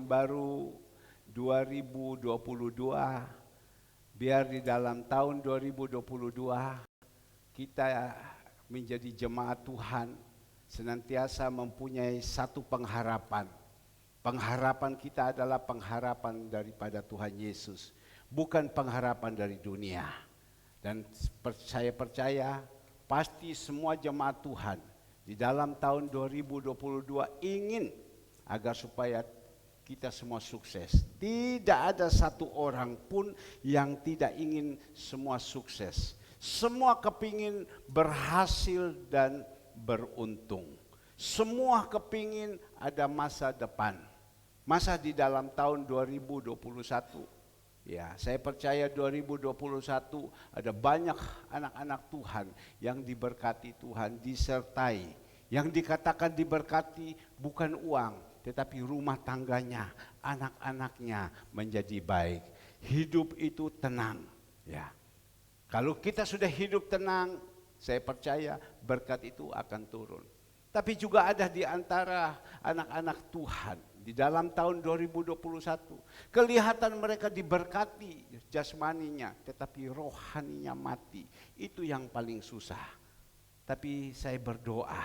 baru 2022. Biar di dalam tahun 2022 kita menjadi jemaat Tuhan senantiasa mempunyai satu pengharapan. Pengharapan kita adalah pengharapan daripada Tuhan Yesus, bukan pengharapan dari dunia. Dan saya percaya pasti semua jemaat Tuhan di dalam tahun 2022 ingin agar supaya kita semua sukses. Tidak ada satu orang pun yang tidak ingin semua sukses. Semua kepingin berhasil dan beruntung. Semua kepingin ada masa depan. Masa di dalam tahun 2021. Ya, saya percaya 2021 ada banyak anak-anak Tuhan yang diberkati Tuhan, disertai. Yang dikatakan diberkati bukan uang, tetapi rumah tangganya, anak-anaknya menjadi baik. Hidup itu tenang. Ya, kalau kita sudah hidup tenang, saya percaya berkat itu akan turun. Tapi juga ada di antara anak-anak Tuhan di dalam tahun 2021, kelihatan mereka diberkati jasmaninya, tetapi rohaninya mati. Itu yang paling susah. Tapi saya berdoa,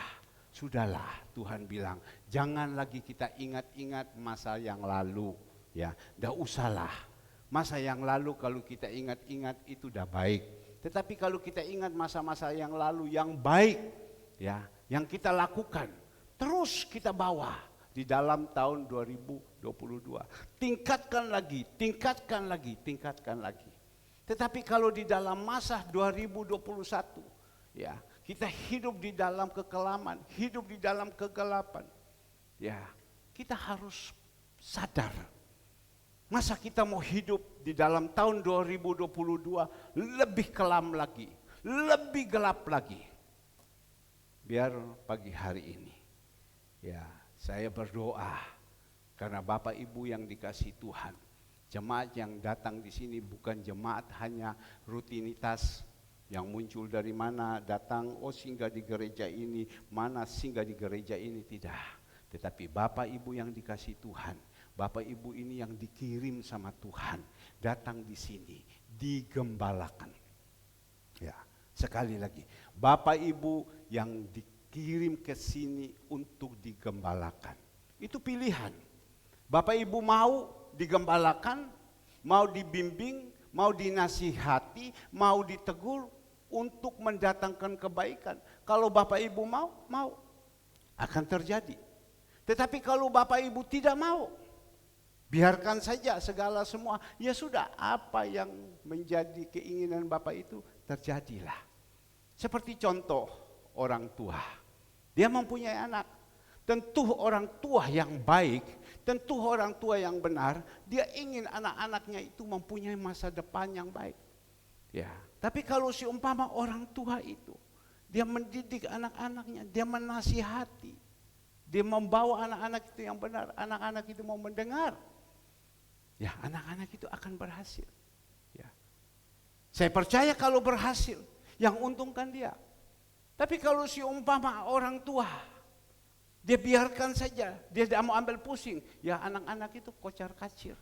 sudahlah, Tuhan bilang, jangan lagi kita ingat-ingat masa yang lalu, ya, dah usahlah. Masa yang lalu kalau kita ingat-ingat itu dah baik. Tetapi kalau kita ingat masa-masa yang lalu yang baik, ya, yang kita lakukan, terus kita bawa di dalam tahun 2022. Tingkatkan lagi, tingkatkan lagi, tingkatkan lagi. Tetapi kalau di dalam masa 2021, ya, kita hidup di dalam kekelaman, hidup di dalam kegelapan. Ya, kita harus sadar. Masa kita mau hidup di dalam tahun 2022 lebih kelam lagi, lebih gelap lagi. Biar pagi hari ini, ya, saya berdoa karena Bapak Ibu yang dikasihi Tuhan. Jemaat yang datang di sini bukan jemaat hanya rutinitas yang muncul dari mana datang, oh singgah di gereja ini, mana singgah di gereja ini, tidak. Tetapi Bapak Ibu yang dikasihi Tuhan, Bapak Ibu ini yang dikirim sama Tuhan, datang di sini, digembalakan. Ya, sekali lagi, Bapak Ibu yang dikirim ke sini untuk digembalakan. Itu pilihan. Bapak Ibu mau digembalakan, mau dibimbing, mau dinasihati, mau ditegur, untuk mendatangkan kebaikan. Kalau Bapak Ibu mau akan terjadi. Tetapi kalau Bapak Ibu tidak mau, biarkan saja segala semua. Ya sudah, apa yang menjadi keinginan Bapak itu terjadilah. Seperti contoh orang tua. Dia mempunyai anak. Tentu orang tua yang baik, tentu orang tua yang benar, dia ingin anak-anaknya itu mempunyai masa depan yang baik. Ya, tapi kalau seumpama orang tua itu, dia mendidik anak-anaknya, dia menasihati, dia membawa anak-anak itu yang benar, anak-anak itu mau mendengar, ya, anak-anak itu akan berhasil. Ya, saya percaya kalau berhasil, yang untungkan dia. Tapi kalau seumpama orang tua, dia biarkan saja, dia tidak mau ambil pusing, ya anak-anak itu kocar-kacir.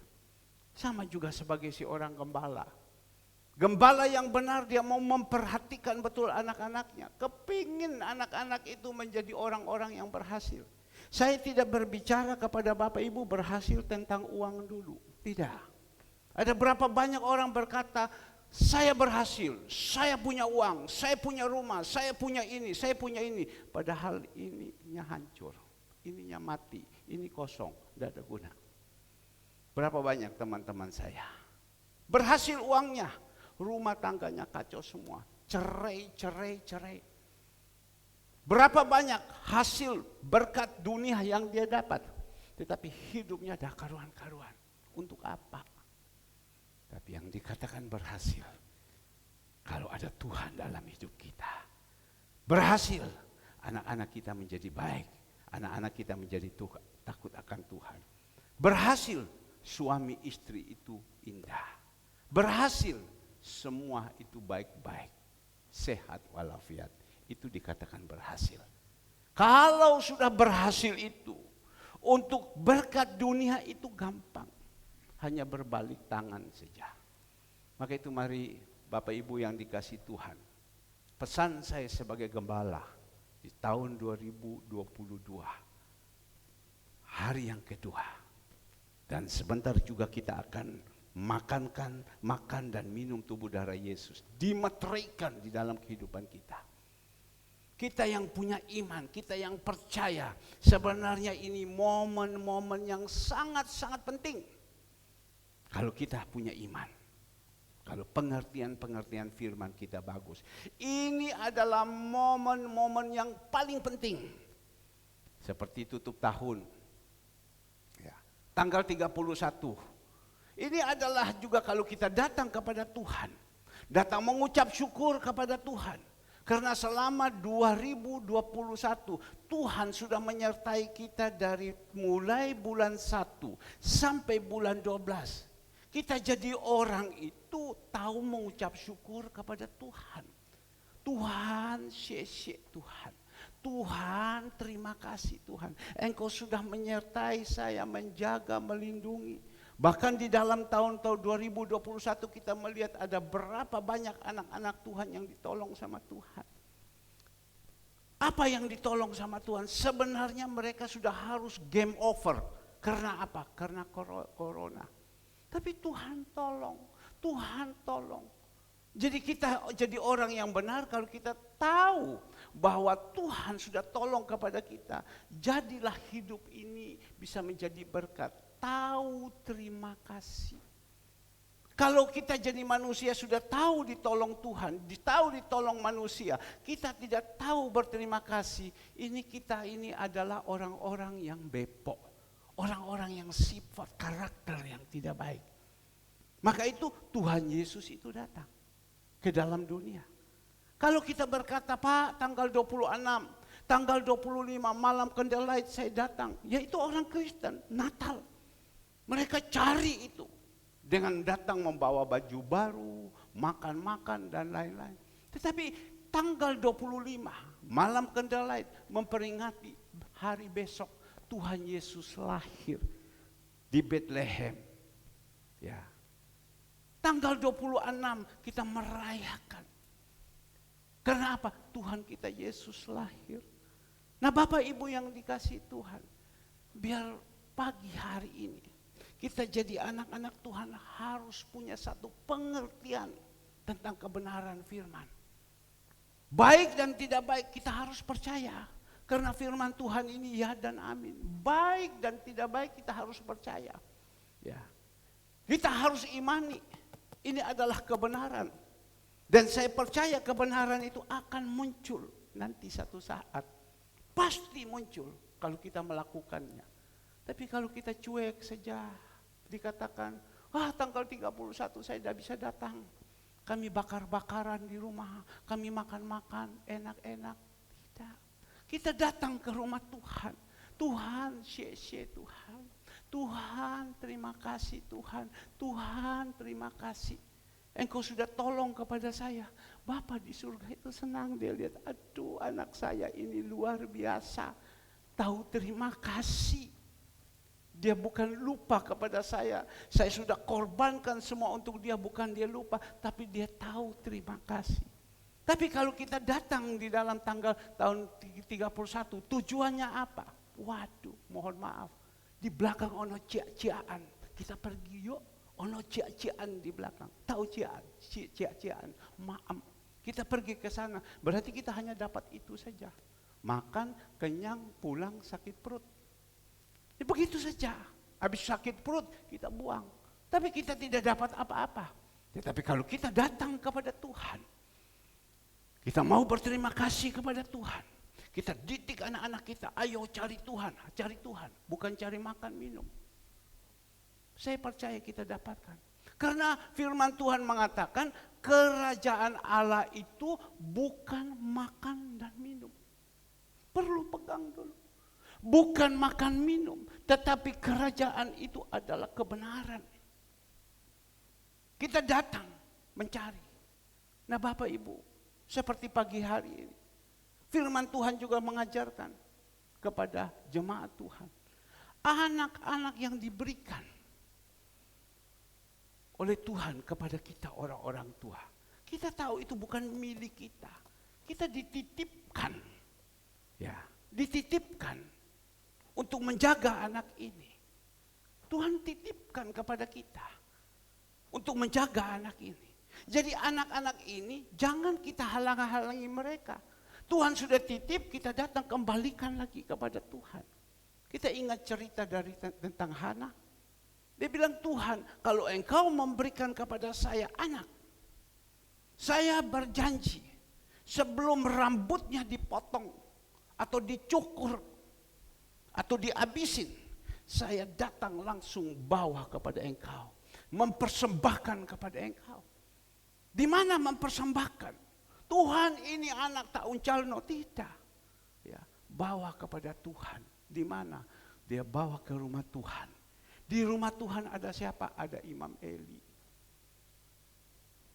Sama juga sebagai si orang gembala. Gembala yang benar, dia mau memperhatikan betul anak-anaknya. Kepingin anak-anak itu menjadi orang-orang yang berhasil. Saya tidak berbicara kepada Bapak Ibu berhasil tentang uang dulu. Tidak. Ada berapa banyak orang berkata, saya berhasil, saya punya uang, saya punya rumah, saya punya ini, saya punya ini. Padahal ininya hancur, ininya mati, ini kosong, tidak ada guna. Berapa banyak teman-teman saya berhasil uangnya, rumah tangganya kacau semua, cerai. Berapa banyak hasil berkat dunia yang dia dapat, tetapi hidupnya dah karuan-karuan. Untuk apa? Tapi yang dikatakan berhasil, kalau ada Tuhan dalam hidup kita. Berhasil, anak-anak kita menjadi baik, anak-anak kita menjadi takut akan Tuhan. Berhasil, suami istri itu indah. Berhasil, semua itu baik-baik, sehat walafiat. Itu dikatakan berhasil. Kalau sudah berhasil itu, Untuk berkat dunia itu gampang, hanya berbalik tangan saja. Maka itu mari Bapak Ibu yang dikasih Tuhan, pesan saya sebagai gembala di tahun 2022, hari yang kedua, dan sebentar juga kita akan makan dan minum tubuh darah Yesus, dimeteraikan di dalam kehidupan kita. Kita yang punya iman, kita yang percaya, sebenarnya ini momen-momen yang sangat-sangat penting. Kalau kita punya iman, kalau pengertian firman kita bagus, ini adalah momen-momen yang paling penting. Seperti tutup tahun, ya, tanggal 31. Ini adalah juga kalau kita datang kepada Tuhan, datang mengucap syukur kepada Tuhan. Karena selama 2021 Tuhan sudah menyertai kita dari mulai bulan 1 sampai bulan 12. Kita jadi orang itu tahu mengucap syukur kepada Tuhan. Tuhan, syekh Tuhan. Tuhan, terima kasih Tuhan. Engkau sudah menyertai saya, menjaga, melindungi. Bahkan di dalam tahun-tahun 2021 kita melihat ada berapa banyak anak-anak Tuhan yang ditolong sama Tuhan. Apa yang ditolong sama Tuhan? Sebenarnya mereka sudah harus game over. Karena apa? Karena corona. Tapi Tuhan tolong. Tuhan tolong. Jadi kita jadi orang yang benar kalau kita tahu bahwa Tuhan sudah tolong kepada kita. Jadilah hidup ini bisa menjadi berkat. Tahu terima kasih. Kalau kita jadi manusia sudah tahu ditolong Tuhan, tahu ditolong manusia, kita tidak tahu berterima kasih. Kita ini adalah orang-orang yang bepok, orang-orang yang sifat karakter yang tidak baik. Maka itu Tuhan Yesus itu datang ke dalam dunia. Kalau kita berkata, Pak, tanggal 26, tanggal 25 malam candlelight saya datang, yaitu orang Kristen, Natal. Mereka cari itu dengan datang membawa baju baru, makan-makan dan lain-lain. Tetapi tanggal 25 malam candlelight memperingati hari besok Tuhan Yesus lahir di Bethlehem. Ya. Tanggal 26 kita merayakan. Karena apa? Tuhan kita Yesus lahir. Nah, Bapak Ibu yang dikasih Tuhan, biar pagi hari ini kita jadi anak-anak Tuhan harus punya satu pengertian tentang kebenaran firman. Baik dan tidak baik kita harus percaya. Karena firman Tuhan ini ya dan amin. Baik dan tidak baik kita harus percaya. Ya. Kita harus imani. Ini adalah kebenaran. Dan saya percaya kebenaran itu akan muncul nanti satu saat. Pasti muncul kalau kita melakukannya. Tapi kalau kita cuek saja, dikatakan, tanggal 31 saya tidak bisa datang. Kami bakar-bakaran di rumah, kami makan-makan, enak-enak. Tidak. Kita datang ke rumah Tuhan. Tuhan, syekh Tuhan. Tuhan, terima kasih Tuhan. Tuhan, terima kasih. Engkau sudah tolong kepada saya. Bapa di surga itu senang, dia lihat, aduh anak saya ini luar biasa. Tahu terima kasih. Dia bukan lupa kepada saya. Saya sudah korbankan semua untuk dia, bukan dia lupa, tapi dia tahu terima kasih. Tapi kalau kita datang di dalam tanggal tahun 31, tujuannya apa? Waduh, mohon maaf. Di belakang ono cia-ciaan. Kita pergi yuk, ono cia-ciaan di belakang. Tahu cia-ciaan, maaf. Kita pergi ke sana, berarti kita hanya dapat itu saja. Makan, kenyang, pulang, sakit perut. Ya begitu saja. Habis sakit perut kita buang. Tapi kita tidak dapat apa-apa. Tetapi kalau kita datang kepada Tuhan, kita mau berterima kasih kepada Tuhan. Kita didik anak-anak kita, ayo cari Tuhan, bukan cari makan minum. Saya percaya kita dapatkan. Karena firman Tuhan mengatakan kerajaan Allah itu bukan makan dan minum. Perlu pegang dulu. Bukan makan minum, tetapi kerajaan itu adalah kebenaran. Kita datang mencari. Nah Bapak Ibu, seperti pagi hari ini, firman Tuhan juga mengajarkan kepada jemaat Tuhan. Anak-anak yang diberikan oleh Tuhan kepada kita orang-orang tua. Kita tahu itu bukan milik kita. Kita dititipkan. Ya, dititipkan untuk menjaga anak ini. Tuhan titipkan kepada kita untuk menjaga anak ini. Jadi anak-anak ini jangan kita halang-halangi mereka. Tuhan sudah titip, kita datang kembalikan lagi kepada Tuhan. Kita ingat cerita tentang Hana. Dia bilang, Tuhan, kalau Engkau memberikan kepada saya anak, saya berjanji sebelum rambutnya dipotong atau dicukur atau dihabisin, saya datang langsung bawa kepada Engkau, mempersembahkan kepada Engkau. Di mana mempersembahkan? Tuhan, ini anak tak uncalno, tidak. Ya, bawa kepada Tuhan. Di mana? Dia bawa ke rumah Tuhan. Di rumah Tuhan ada siapa? Ada Imam Eli.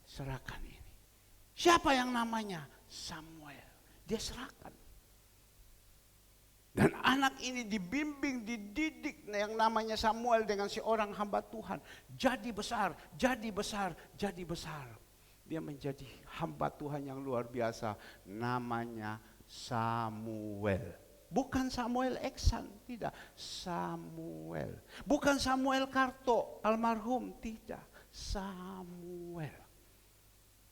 Serahkan ini. Siapa yang namanya? Samuel. Dia serahkan. Dan anak ini dibimbing, dididik yang namanya Samuel dengan seorang hamba Tuhan. Jadi besar, jadi besar, jadi besar. Dia menjadi hamba Tuhan yang luar biasa. Namanya Samuel. Bukan Samuel Eksan, tidak. Samuel. Bukan Samuel Karto, almarhum, tidak. Samuel.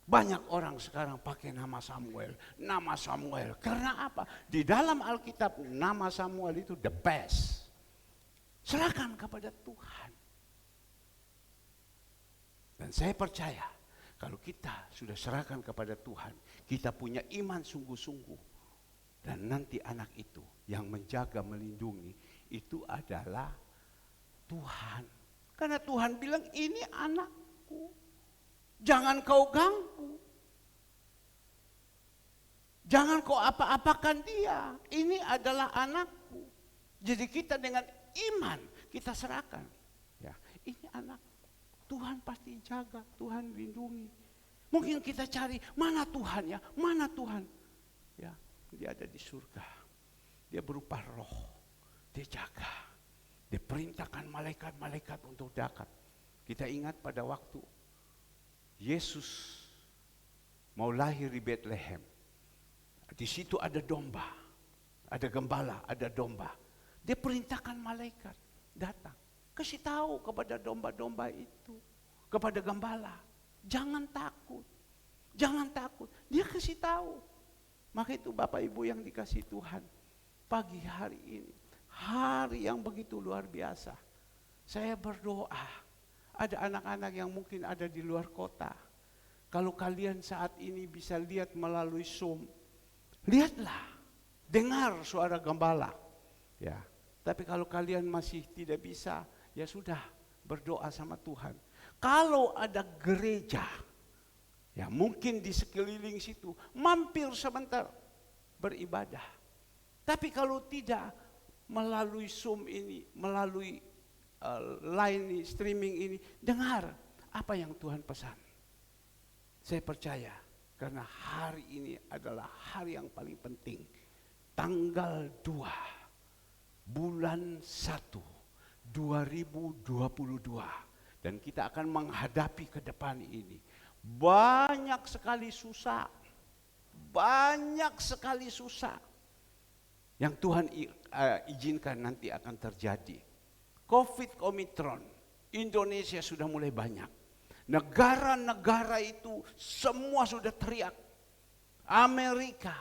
Banyak orang sekarang pakai nama Samuel. Nama Samuel. Karena apa? Di dalam Alkitab nama Samuel itu the best. Serahkan kepada Tuhan. Dan saya percaya kalau kita sudah serahkan kepada Tuhan, kita punya iman sungguh-sungguh. Dan nanti anak itu yang menjaga, melindungi, itu adalah Tuhan. Karena Tuhan bilang, ini anakku. Jangan kau ganggu. Jangan kau apa-apakan dia. Ini adalah anakku. Jadi kita dengan iman, kita serahkan. Ya, ini anak. Tuhan pasti jaga, Tuhan lindungi. Mungkin kita cari, mana Tuhan ya? Mana Tuhan? Ya, dia ada di surga. Dia berupa roh. Dia jaga. Dia perintahkan malaikat-malaikat untuk dekat. Kita ingat pada waktu Yesus mau lahir di Bethlehem. Di situ ada domba. Ada gembala, ada domba. Dia perintahkan malaikat datang. Kasih tahu kepada domba-domba itu. Kepada gembala. Jangan takut. Jangan takut. Dia kasih tahu. Maka itu Bapak Ibu yang dikasih Tuhan, pagi hari ini, hari yang begitu luar biasa. Saya berdoa, ada anak-anak yang mungkin ada di luar kota. Kalau kalian saat ini bisa lihat melalui Zoom, lihatlah, dengar suara gembala. Ya, tapi kalau kalian masih tidak bisa, ya sudah, berdoa sama Tuhan. Kalau ada gereja, ya mungkin di sekeliling situ, mampir sebentar beribadah. Tapi kalau tidak, melalui Zoom ini, melalui line streaming ini, dengar apa yang Tuhan pesan. Saya percaya, karena hari ini adalah hari yang paling penting. Tanggal 2, bulan 1, 2022. Dan kita akan menghadapi ke depan ini. Banyak sekali susah. Banyak sekali susah. Yang Tuhan izinkan nanti akan terjadi. Covid Omicron, Indonesia sudah mulai banyak. Negara-negara itu semua sudah teriak. Amerika,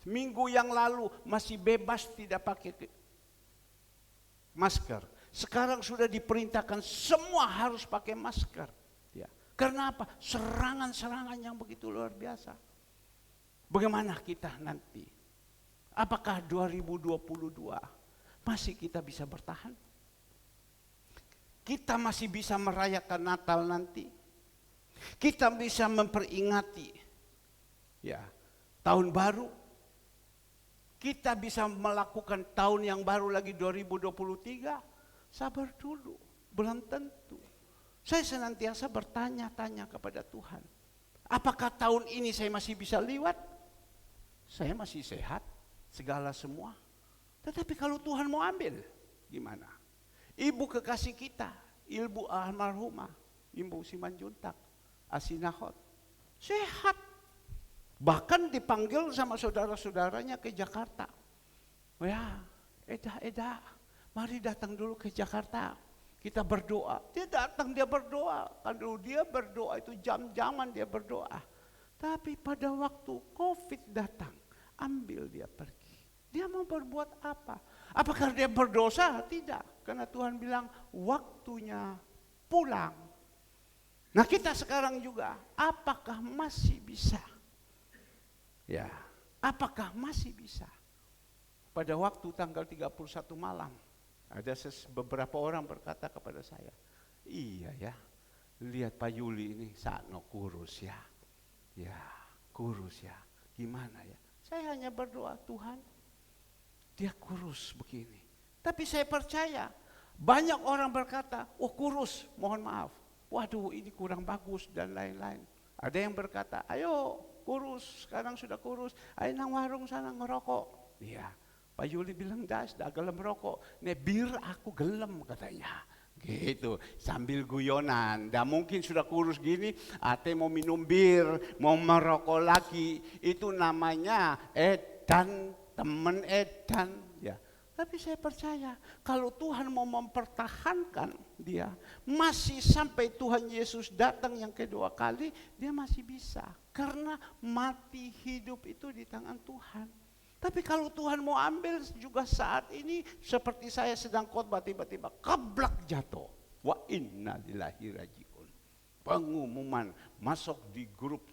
minggu yang lalu masih bebas tidak pakai masker. Sekarang sudah diperintahkan semua harus pakai masker. Ya. Karena apa? Serangan-serangan yang begitu luar biasa. Bagaimana kita nanti? Apakah 2022 masih kita bisa bertahan? Kita masih bisa merayakan Natal nanti. Kita bisa memperingati ya, tahun baru. Kita bisa melakukan tahun yang baru lagi 2023. Sabar dulu, belum tentu. Saya senantiasa bertanya-tanya kepada Tuhan. Apakah tahun ini saya masih bisa lewat? Saya masih sehat, segala semua. Tetapi kalau Tuhan mau ambil, Gimana? Ibu kekasih kita, Ibu almarhumah, Ibu Simanjuntak, Asinahot, sehat. Bahkan dipanggil sama saudara-saudaranya ke Jakarta. Ya, Eda, mari datang dulu ke Jakarta. Kita berdoa. Dia datang, dia berdoa. Kalau dia berdoa itu jam-jaman dia berdoa. Tapi pada waktu COVID datang, ambil dia pergi. Dia mau berbuat apa? Apakah dia berdosa? Tidak. Karena Tuhan bilang waktunya pulang. Nah kita sekarang juga, apakah masih bisa? Ya, apakah masih bisa? Pada waktu tanggal 31 malam, ada beberapa orang berkata kepada saya, iya ya, lihat Pak Yuli ini sakno kurus ya. Ya, kurus ya, gimana ya? Saya hanya berdoa, Tuhan, dia kurus begini. Tapi saya percaya, banyak orang berkata, oh kurus, mohon maaf. Waduh ini kurang bagus dan lain-lain. Ada yang berkata, ayo kurus, sekarang sudah kurus, ayo nang warung sana ngerokok. Iya, Pak Yuli bilang das, dah gelem rokok. Nih bir aku gelem katanya. Gitu, sambil guyonan. Dah mungkin sudah kurus gini, ate mau minum bir, mau merokok lagi. Itu namanya edan, temen edan. Ya. Tapi saya percaya kalau Tuhan mau mempertahankan dia, masih sampai Tuhan Yesus datang yang kedua kali, dia masih bisa. Karena mati hidup itu di tangan Tuhan. Tapi kalau Tuhan mau ambil juga saat ini, seperti saya sedang khotbah tiba-tiba keblak jatuh. Wa inna lillahi rajiun. Pengumuman masuk di grup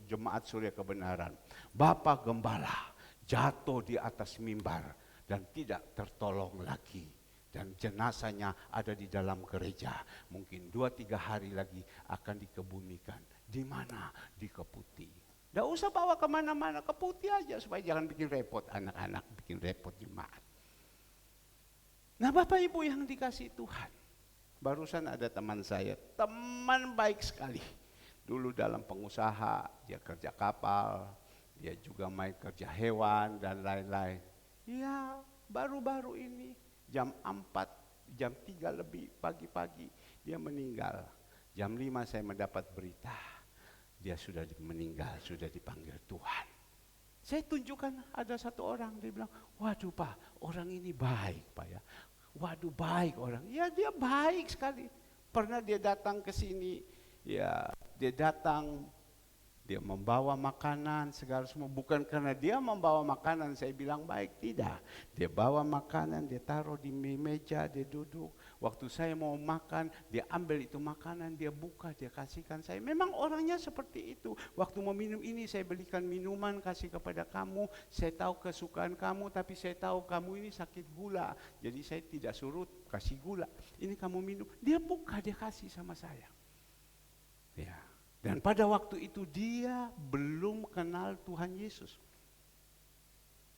jemaat Surya Kebenaran. Bapak Gembala jatuh di atas mimbar dan tidak tertolong lagi. Dan jenazahnya ada di dalam gereja. Mungkin 2-3 hari lagi akan dikebumikan. Di mana? Di Keputih. Tidak usah bawa kemana-mana, ke Putih aja supaya jangan bikin repot anak-anak, bikin repot jemaat. Nah Bapak Ibu yang dikasih Tuhan, barusan ada teman saya, teman baik sekali. Dulu dalam pengusaha, dia kerja kapal, dia juga main kerja hewan dan lain-lain. Ya baru-baru ini jam 4, jam 3 lebih pagi-pagi dia meninggal. Jam 5 saya mendapat berita. Dia sudah meninggal, sudah dipanggil Tuhan. Saya tunjukkan ada satu orang, dia bilang, waduh Pak, orang ini baik Pak ya. Waduh baik orang, ya dia baik sekali. Pernah dia datang ke sini, ya dia datang, dia membawa makanan segala semua. Bukan karena dia membawa makanan saya bilang baik, tidak. Dia bawa makanan, dia taruh di meja, dia duduk. Waktu saya mau makan, dia ambil itu makanan, dia buka, dia kasihkan saya. Memang orangnya seperti itu. Waktu mau minum ini, saya belikan minuman, kasih kepada kamu. Saya tahu kesukaan kamu, tapi saya tahu kamu ini sakit gula. Jadi saya tidak suruh kasih gula. Ini kamu minum. Dia buka, dia kasih sama saya. Ya. Dan pada waktu itu dia belum kenal Tuhan Yesus.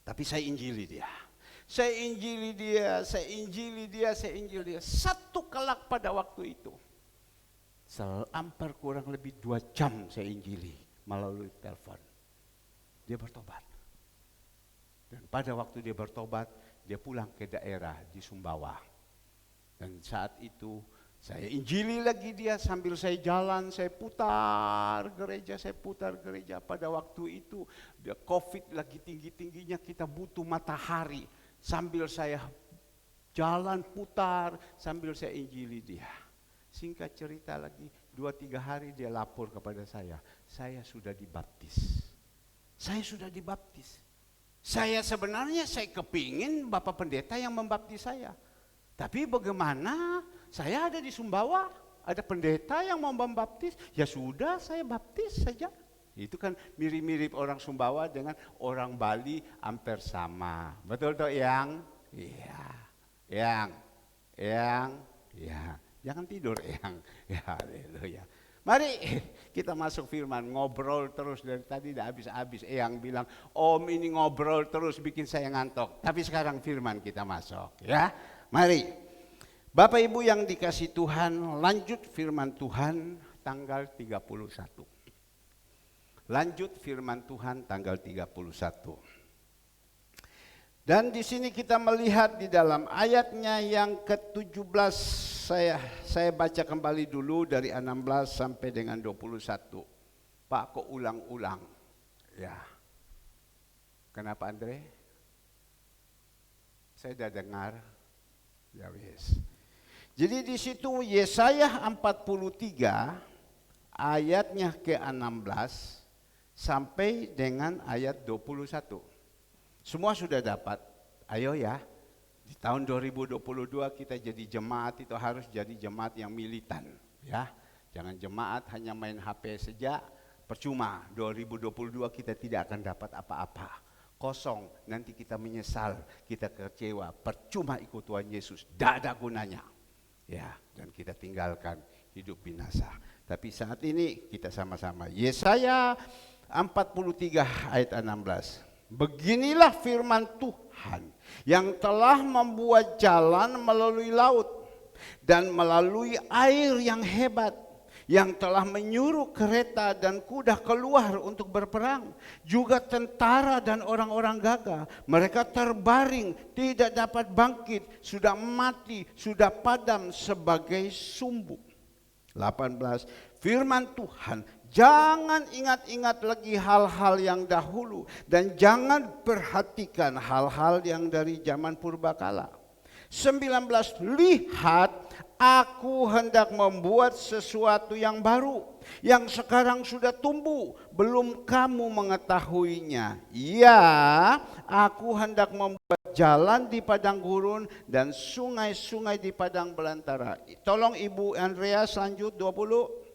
Tapi saya injili dia. Saya injili dia, saya injili dia, saya injili dia. Satu kelak pada waktu itu. Hampir kurang lebih 2 jam saya injili melalui telepon. Dia bertobat. Dan pada waktu dia bertobat, dia pulang ke daerah di Sumbawa. Dan saat itu saya injili lagi dia sambil saya jalan, saya putar gereja. Pada waktu itu dia COVID lagi tinggi-tingginya, kita butuh matahari. Sambil saya jalan putar, sambil saya injili dia. Singkat cerita lagi, 2-3 hari dia lapor kepada saya sudah dibaptis. Saya sudah dibaptis. Saya sebenarnya saya kepingin Bapak Pendeta yang membaptis saya. Tapi bagaimana? Saya ada di Sumbawa, ada pendeta yang mau membaptis, ya sudah saya baptis saja. Itu kan mirip-mirip orang Sumbawa dengan orang Bali hampir sama. Betul toh yang? Iya. Yang. Ya. Jangan tidur yang. Ya, haleluya. Mari kita masuk firman, ngobrol terus dari tadi tidak habis-habis. Yang bilang, Om ini ngobrol terus bikin saya ngantuk. Tapi sekarang firman kita masuk, ya. Mari. Bapak Ibu yang dikasih Tuhan, lanjut firman Tuhan tanggal 31. Lanjut firman Tuhan tanggal 31. Dan di sini kita melihat di dalam ayatnya yang ke-17, saya baca kembali dulu dari 16 sampai dengan 21. Pak, kok ulang-ulang? Ya. Kenapa, Andre? Saya sudah dengar. Ya wis. Jadi di situ Yesaya 43 ayatnya ke-16 sampai dengan ayat 21. Semua sudah dapat. Ayo ya. Di tahun 2022 kita jadi jemaat itu harus jadi jemaat yang militan, ya. Jangan jemaat hanya main HP saja, percuma. 2022 kita tidak akan dapat apa-apa. Kosong, nanti kita menyesal, kita kecewa, percuma ikut Tuhan Yesus, tidak ada gunanya. Ya, dan kita tinggalkan hidup binasa. Tapi saat ini kita sama-sama. Yesaya 43 ayat 16. Beginilah firman Tuhan yang telah membuat jalan melalui laut dan melalui air yang hebat, yang telah menyuruh kereta dan kuda keluar untuk berperang, juga tentara dan orang-orang gagah. Mereka terbaring, tidak dapat bangkit, sudah mati, sudah padam sebagai sumbu. 18. Firman Tuhan, jangan ingat-ingat lagi hal-hal yang dahulu dan jangan perhatikan hal-hal yang dari zaman purbakala. 19. Lihat, aku hendak membuat sesuatu yang baru, yang sekarang sudah tumbuh, belum kamu mengetahuinya. Ya, aku hendak membuat jalan di padang gurun dan sungai-sungai di padang belantara. Tolong Ibu Andrea lanjut 20.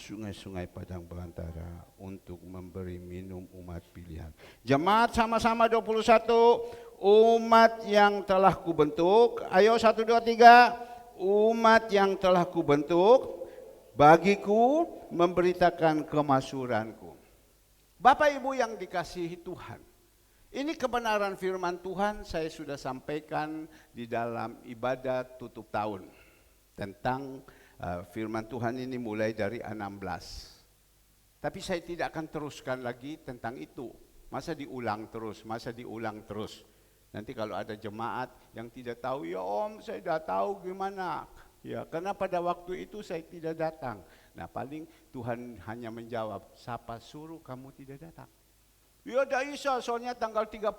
Sungai-sungai padang belantara untuk memberi minum umat pilihan. Jemaat sama-sama 21. Umat yang telah kubentuk. Ayo 1, 2, 3. Umat yang telah kubentuk bagiku memberitakan kemasyhuranku. Bapak Ibu yang dikasihi Tuhan, ini kebenaran firman Tuhan saya sudah sampaikan di dalam ibadah tutup tahun tentang firman Tuhan ini mulai dari 16. Tapi saya tidak akan teruskan lagi tentang itu. Masa diulang terus. Nanti kalau ada jemaat yang tidak tahu, ya Om saya sudah tahu gimana. Ya, karena pada waktu itu saya tidak datang. Nah paling Tuhan hanya menjawab, siapa suruh kamu tidak datang? Ya dah bisa, soalnya tanggal 31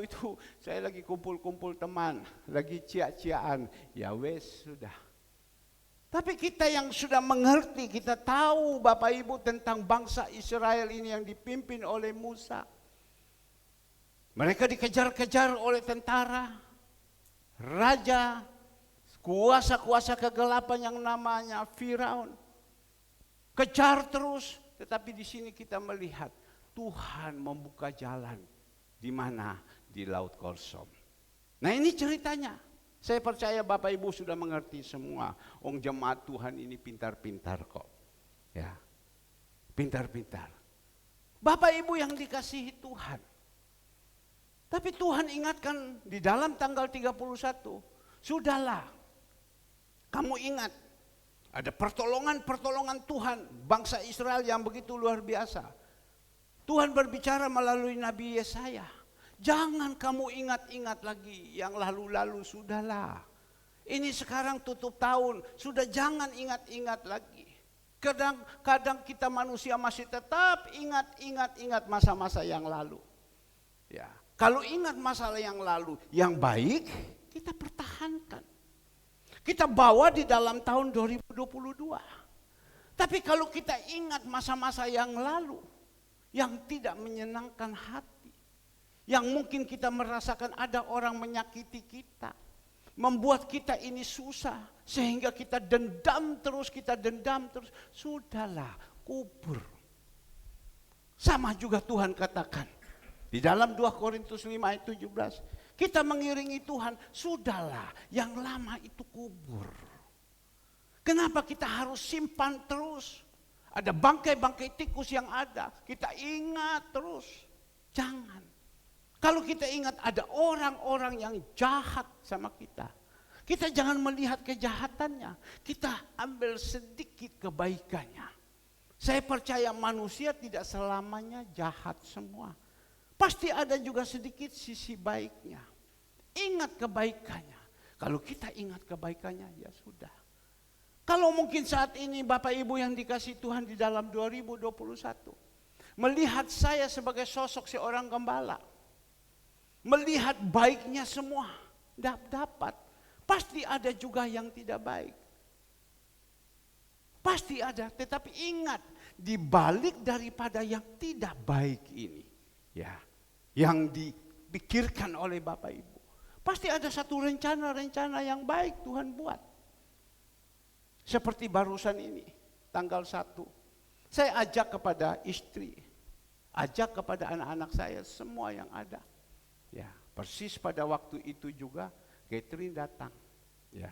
itu saya lagi kumpul-kumpul teman, lagi cia-ciaan. Ya wes sudah. Tapi kita yang sudah mengerti, kita tahu Bapak Ibu tentang bangsa Israel ini yang dipimpin oleh Musa. Mereka dikejar-kejar oleh tentara, raja, kuasa-kuasa kegelapan yang namanya Firaun. Kejar terus, tetapi di sini kita melihat Tuhan membuka jalan. Di mana? Di Laut Korsom. Nah ini ceritanya. Saya percaya Bapak Ibu sudah mengerti semua. Jemaat Tuhan ini pintar-pintar kok. Ya. Pintar-pintar. Bapak Ibu yang dikasihi Tuhan. Tapi Tuhan ingatkan di dalam tanggal 31, sudahlah. Kamu ingat ada pertolongan Tuhan bangsa Israel yang begitu luar biasa. Tuhan berbicara melalui Nabi Yesaya. Jangan kamu ingat-ingat lagi yang lalu-lalu, sudahlah. Ini sekarang tutup tahun, sudah jangan ingat-ingat lagi. Kadang kita manusia masih tetap ingat masa-masa yang lalu. Ya, kalau ingat masalah yang lalu, yang baik kita pertahankan. Kita bawa di dalam tahun 2022. Tapi kalau kita ingat masa-masa yang lalu, yang tidak menyenangkan hati, yang mungkin kita merasakan ada orang menyakiti kita, membuat kita ini susah, sehingga kita dendam terus, sudahlah, kubur. Sama juga Tuhan katakan, di dalam 2 Korintus 5 ayat 17, kita mengiringi Tuhan, sudahlah, yang lama itu kubur. Kenapa kita harus simpan terus? Ada bangkai-bangkai tikus yang ada, kita ingat terus, jangan. Kalau kita ingat ada orang-orang yang jahat sama kita, Kita jangan melihat kejahatannya, kita ambil sedikit kebaikannya. Saya percaya manusia tidak selamanya jahat semua. Pasti ada juga sedikit sisi baiknya. Ingat kebaikannya. Kalau kita ingat kebaikannya, ya sudah. Kalau mungkin saat ini Bapak Ibu yang dikasih Tuhan di dalam 2021, melihat saya sebagai sosok seorang gembala, melihat baiknya semua, dapat. Pasti ada juga yang tidak baik. Pasti ada, tetapi ingat, di balik daripada yang tidak baik ini, ya, yang dipikirkan oleh Bapak Ibu, pasti ada satu rencana-rencana yang baik Tuhan buat. Seperti barusan ini, tanggal 1, saya ajak kepada istri, ajak kepada anak-anak saya, semua yang ada. Ya, persis pada waktu itu juga Catherine datang. Ya,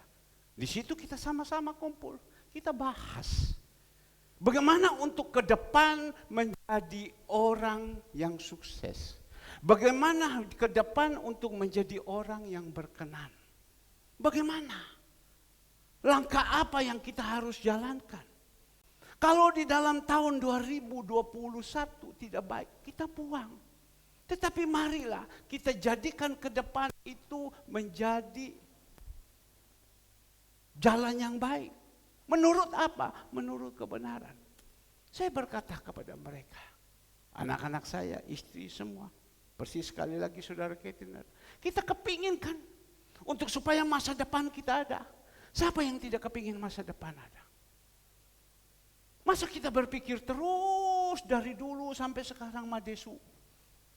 di situ kita sama-sama kumpul, kita bahas bagaimana untuk ke depan menjadi orang yang sukses. Bagaimana ke depan untuk menjadi orang yang berkenan. Bagaimana? Langkah apa yang kita harus jalankan? Kalau di dalam tahun 2021 tidak baik, kita buang. Tetapi marilah kita jadikan ke depan itu menjadi jalan yang baik. Menurut apa? Menurut kebenaran. Saya berkata kepada mereka, anak-anak saya, istri semua, persis sekali lagi saudara Ketina, kita kepinginkan untuk supaya masa depan kita ada. Siapa yang tidak kepingin masa depan ada? Masa kita berpikir terus dari dulu sampai sekarang madesu,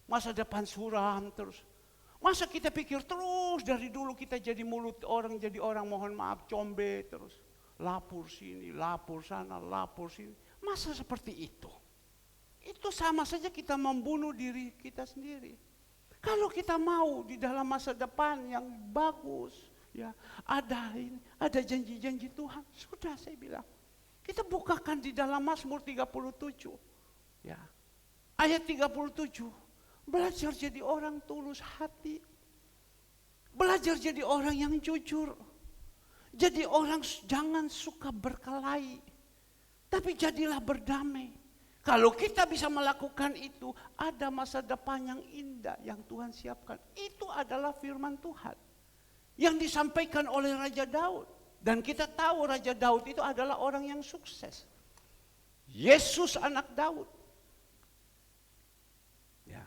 masa depan suram terus. Masa kita pikir terus dari dulu kita jadi mulut orang, jadi orang mohon maaf combe terus. Lapor sini, lapor sana, lapor sini. Masa seperti itu? Itu sama saja kita membunuh diri kita sendiri. Kalau kita mau di dalam masa depan yang bagus, ya, ada janji-janji Tuhan. Sudah saya bilang. Kita bukakan di dalam Mazmur 37. Ya. Ayat 37. Belajar jadi orang tulus hati. Belajar jadi orang yang jujur. Jadi orang jangan suka berkelahi. Tapi jadilah berdamai. Kalau kita bisa melakukan itu, ada masa depan yang indah yang Tuhan siapkan. Itu adalah firman Tuhan yang disampaikan oleh Raja Daud. Dan kita tahu Raja Daud itu adalah orang yang sukses. Yesus anak Daud. Ya.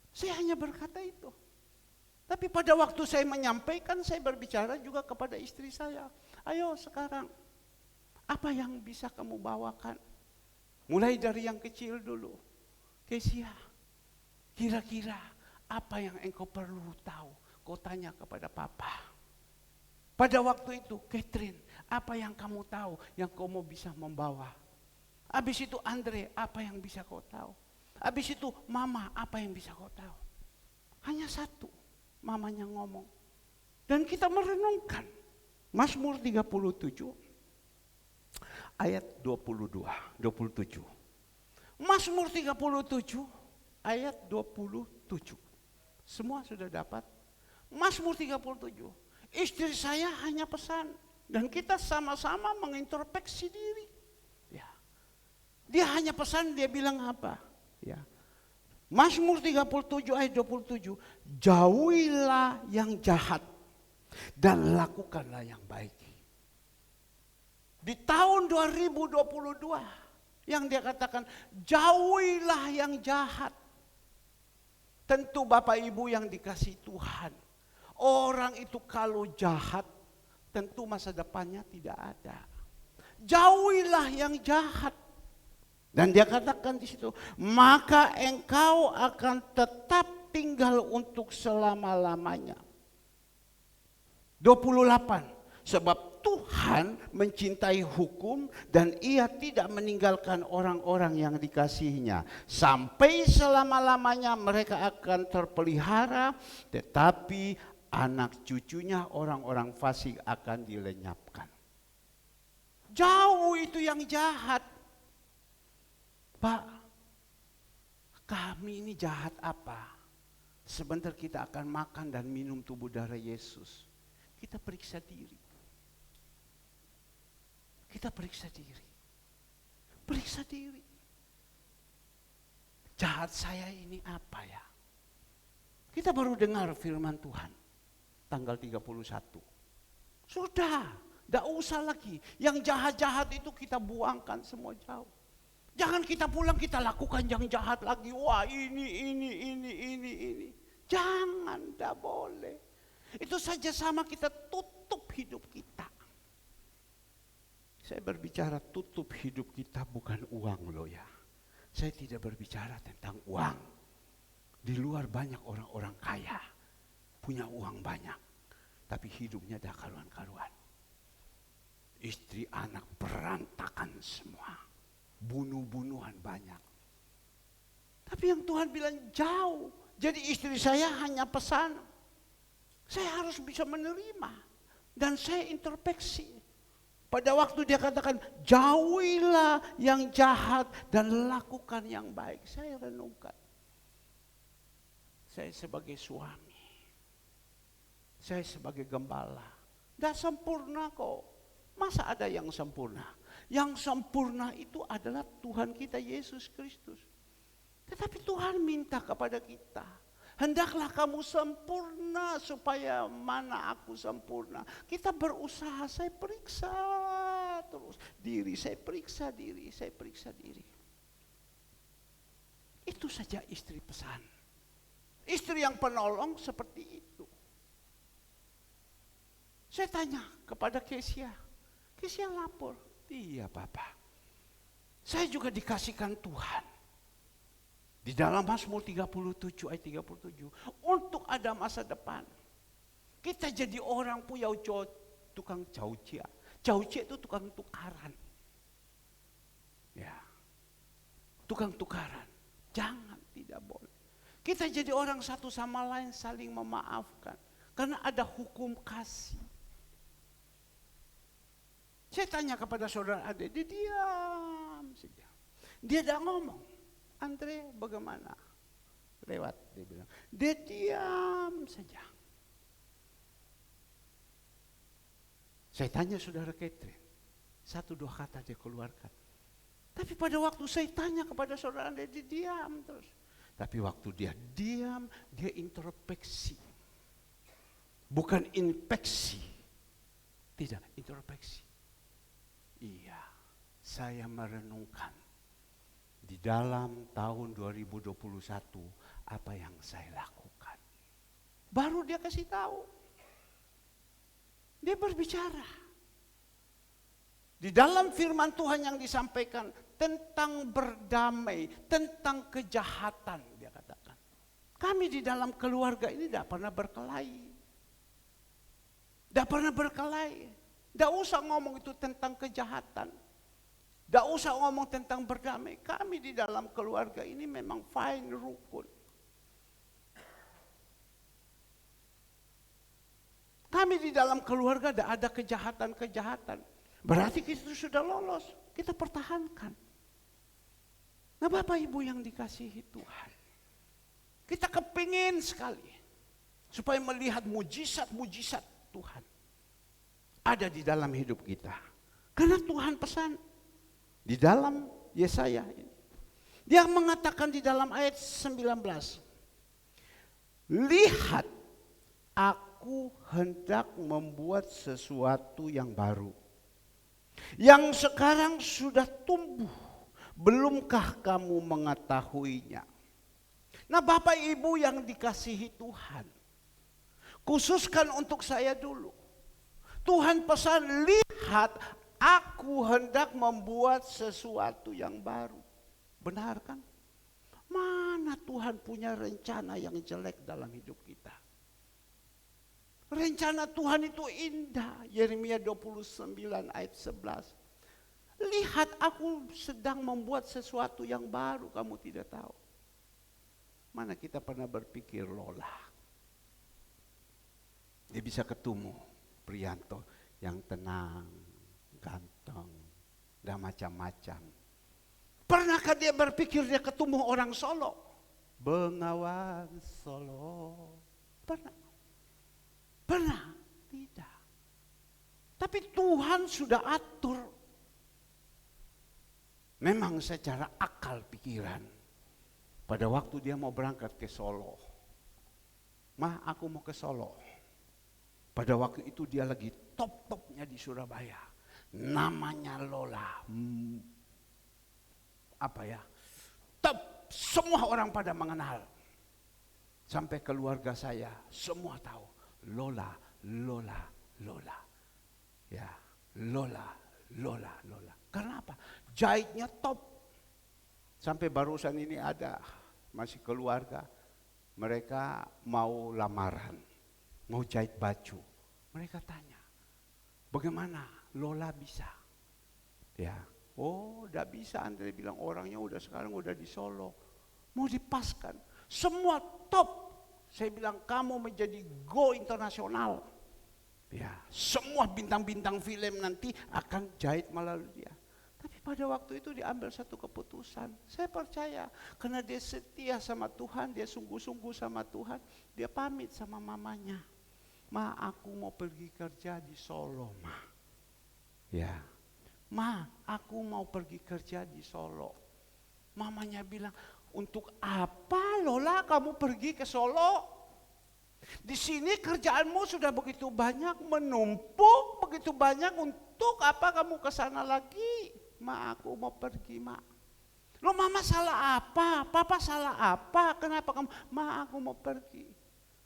Saya hanya berkata itu. Tapi pada waktu saya menyampaikan, saya berbicara juga kepada istri saya. Ayo sekarang, apa yang bisa kamu bawakan? Mulai dari yang kecil dulu. Kesia, kira-kira apa yang engkau perlu tahu? Kau tanya kepada papa. Pada waktu itu, Catherine, apa yang kamu tahu yang kamu bisa membawa? Habis itu Andre, apa yang bisa kau tahu? Habis itu Mama, apa yang bisa kau tahu? Hanya satu, mamanya ngomong. Dan kita merenungkan. Mazmur 37, ayat 27. Mazmur 37, ayat 27. Semua sudah dapat? Mazmur 37. Istri saya hanya pesan dan kita sama-sama mengintrospeksi diri. Ya. Dia hanya pesan, dia bilang apa? Ya. Mazmur 37 ayat 27, jauhilah yang jahat dan lakukanlah yang baik. Di tahun 2022 yang dia katakan, jauhilah yang jahat. Tentu Bapak Ibu yang dikasih Tuhan, orang itu kalau jahat, tentu masa depannya tidak ada. Jauhilah yang jahat. Dan dia katakan di situ, maka engkau akan tetap tinggal untuk selama-lamanya. 28. Sebab Tuhan mencintai hukum dan ia tidak meninggalkan orang-orang yang dikasihinya. Sampai selama-lamanya mereka akan terpelihara, tetapi anak cucunya orang-orang fasik akan dilenyapkan. Jauh itu yang jahat. Pak, kami ini jahat apa? Sebentar kita akan makan dan minum tubuh darah Yesus. kita periksa diri. Kita periksa diri. Periksa diri. Jahat saya ini apa ya? Kita baru dengar firman Tuhan tanggal 31. Sudah, tidak usah lagi. Yang jahat-jahat itu kita buangkan semua jauh. Jangan kita pulang kita lakukan yang jahat lagi. Wah ini. Jangan, tidak boleh. Itu saja sama kita tutup hidup kita. Saya berbicara tutup hidup kita bukan uang loh ya. Saya tidak berbicara tentang uang. Di luar banyak orang-orang kaya, punya uang banyak, tapi hidupnya dah karuan-karuan. Istri anak berantakan semua, bunuh-bunuhan banyak. Tapi yang Tuhan bilang jauh. Jadi istri saya hanya pesan, saya harus bisa menerima. Dan saya introspeksi. Pada waktu dia katakan, jauhilah yang jahat dan lakukan yang baik. Saya renungkan. Saya sebagai suami, saya sebagai gembala, tidak sempurna kok. Masa ada yang sempurna? Yang sempurna itu adalah Tuhan kita Yesus Kristus. Tetapi Tuhan minta kepada kita, hendaklah kamu sempurna supaya mana aku sempurna. Kita berusaha, saya periksa terus diri, saya periksa diri, saya periksa diri. Itu saja istri pesan. Istri yang penolong seperti itu. Saya tanya kepada Kesia. Kesia lapor. Iya Papa. Saya juga dikasihkan Tuhan. Di dalam Mazmur 37 ayat 37. Untuk ada masa depan. Kita jadi orang puyau tukang caucia. Caucia itu tukang tukaran. Ya. Tukang tukaran. Jangan, tidak boleh. Kita jadi orang satu sama lain saling memaafkan. Karena ada hukum kasih. Saya tanya kepada saudara Ade, dia diam saja. Dia tidak ngomong. Andre bagaimana? Lewat dia bilang. Dia diam saja. Saya tanya saudara Catherine. 1-2 kata dia keluarkan. Tapi pada waktu saya tanya kepada saudara Ade, dia diam terus. Tapi waktu dia diam, dia introspeksi. Bukan infeksi. Tidak, introspeksi. Iya, saya merenungkan. Di dalam tahun 2021, apa yang saya lakukan. Baru dia kasih tahu. Dia berbicara. Di dalam firman Tuhan yang disampaikan, tentang berdamai, tentang kejahatan, dia katakan. Kami di dalam keluarga ini tidak pernah berkelahi. Tidak pernah berkelahi. Tidak usah ngomong itu tentang kejahatan. Tidak usah ngomong tentang berdamai. Kami di dalam keluarga ini memang fine, rukun. Kami di dalam keluarga tidak ada kejahatan-kejahatan. Berarti kita sudah lolos. Kita pertahankan. Nah Bapak Ibu yang dikasihi Tuhan, kita kepingin sekali supaya melihat mujizat-mujizat Tuhan ada di dalam hidup kita. Karena Tuhan pesan di dalam Yesaya ini. Dia mengatakan di dalam ayat 19, lihat aku hendak membuat sesuatu yang baru. Yang sekarang sudah tumbuh. Belumkah kamu mengetahuinya? Nah Bapak Ibu yang dikasihi Tuhan, khususkan untuk saya dulu. Tuhan pesan, lihat aku hendak membuat sesuatu yang baru. Benar kan? Mana Tuhan punya rencana yang jelek dalam hidup kita? Rencana Tuhan itu indah. Yeremia 29 ayat 11. Lihat aku sedang membuat sesuatu yang baru, kamu tidak tahu. Mana kita pernah berpikir Lola. Dia bisa ketemu Prianto yang tenang, ganteng, dan macam-macam. Pernahkah dia berpikir dia ketemu orang Solo? Bengawan Solo. Pernah? Pernah? Tidak. Tapi Tuhan sudah atur. Memang secara akal pikiran. Pada waktu dia mau berangkat ke Solo. Ma, aku mau ke Solo. Pada waktu itu dia lagi top-topnya di Surabaya. Namanya Lola. Top. Semua orang pada mengenal. Sampai keluarga saya semua tahu. Lola. Ya, Lola. Karena apa? Jahitnya top. Sampai barusan ini ada masih keluarga. Mereka mau lamaran, mau jahit baju. Mereka tanya, bagaimana Lola bisa? Ya, oh, udah bisa. Andre bilang orangnya sekarang udah di Solo. Mau dipaskan. Semua top. Saya bilang kamu menjadi go internasional. Ya, semua bintang-bintang film nanti akan jahit melalui dia. Tapi pada waktu itu diambil satu keputusan. Saya percaya karena dia setia sama Tuhan, dia sungguh-sungguh sama Tuhan, dia pamit sama mamanya. Ma, aku mau pergi kerja di Solo, Ma. Ya. Ma, aku mau pergi kerja di Solo. Mamanya bilang, untuk apa Lola kamu pergi ke Solo? Di sini kerjaanmu sudah begitu banyak, menumpuk begitu banyak, untuk apa kamu ke sana lagi? Ma, aku mau pergi, Ma. Loh, Mama salah apa? Papa salah apa? Kenapa kamu? Ma, aku mau pergi.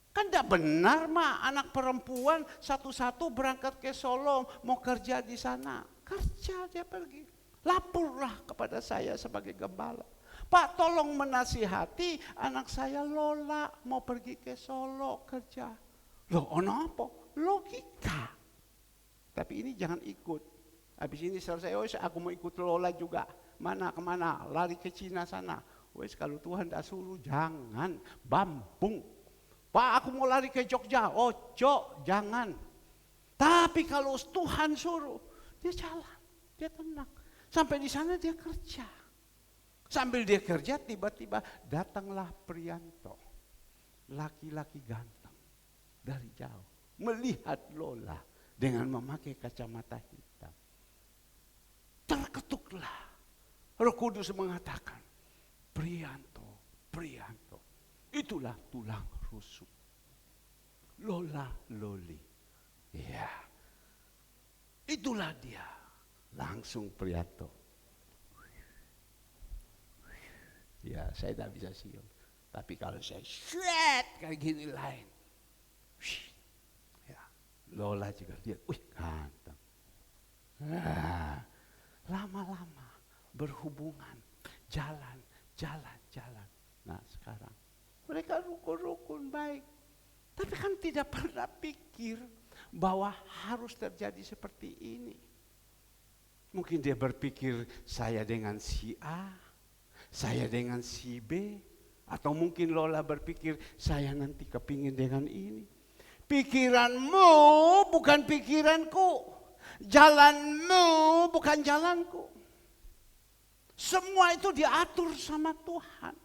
Kan tidak benar, Ma, anak perempuan satu-satu berangkat ke Solo mau kerja di sana. Kerja dia pergi. Laporlah kepada saya sebagai gembala. Pak, tolong menasihati anak saya Lola mau pergi ke Solo kerja. Loh, apa? Logika. Tapi ini jangan ikut. Habis ini selesai, aku mau ikut Lola juga. Mana kemana? Lari ke Cina sana. Kalau Tuhan tak suruh, jangan. Bambung. Pak, aku mau lari ke Jogja. Jangan. Tapi kalau Tuhan suruh, dia jalan, dia tenang. Sampai di sana dia kerja. Sambil dia kerja, tiba-tiba datanglah Prianto. Laki-laki ganteng dari jauh. Melihat Lola dengan memakai kacamata hitam. Terketuklah. Roh Kudus mengatakan, Prianto. Itulah tulang rusuk. Lola Loli. Ya. Itulah dia. Langsung Prianto. Ya, saya tidak bisa cium. Tapi kalau saya kayak gini lain. Ya, Lola juga lihat, ganteng. Lama-lama berhubungan, jalan. Nah, sekarang mereka rukun-rukun baik. Tapi kan tidak pernah pikir bahwa harus terjadi seperti ini. Mungkin dia berpikir saya dengan si A, saya dengan si B, atau mungkin Lola berpikir saya nanti kepingin dengan ini. Pikiranmu bukan pikiranku, jalanmu bukan jalanku. Semua itu diatur sama Tuhan.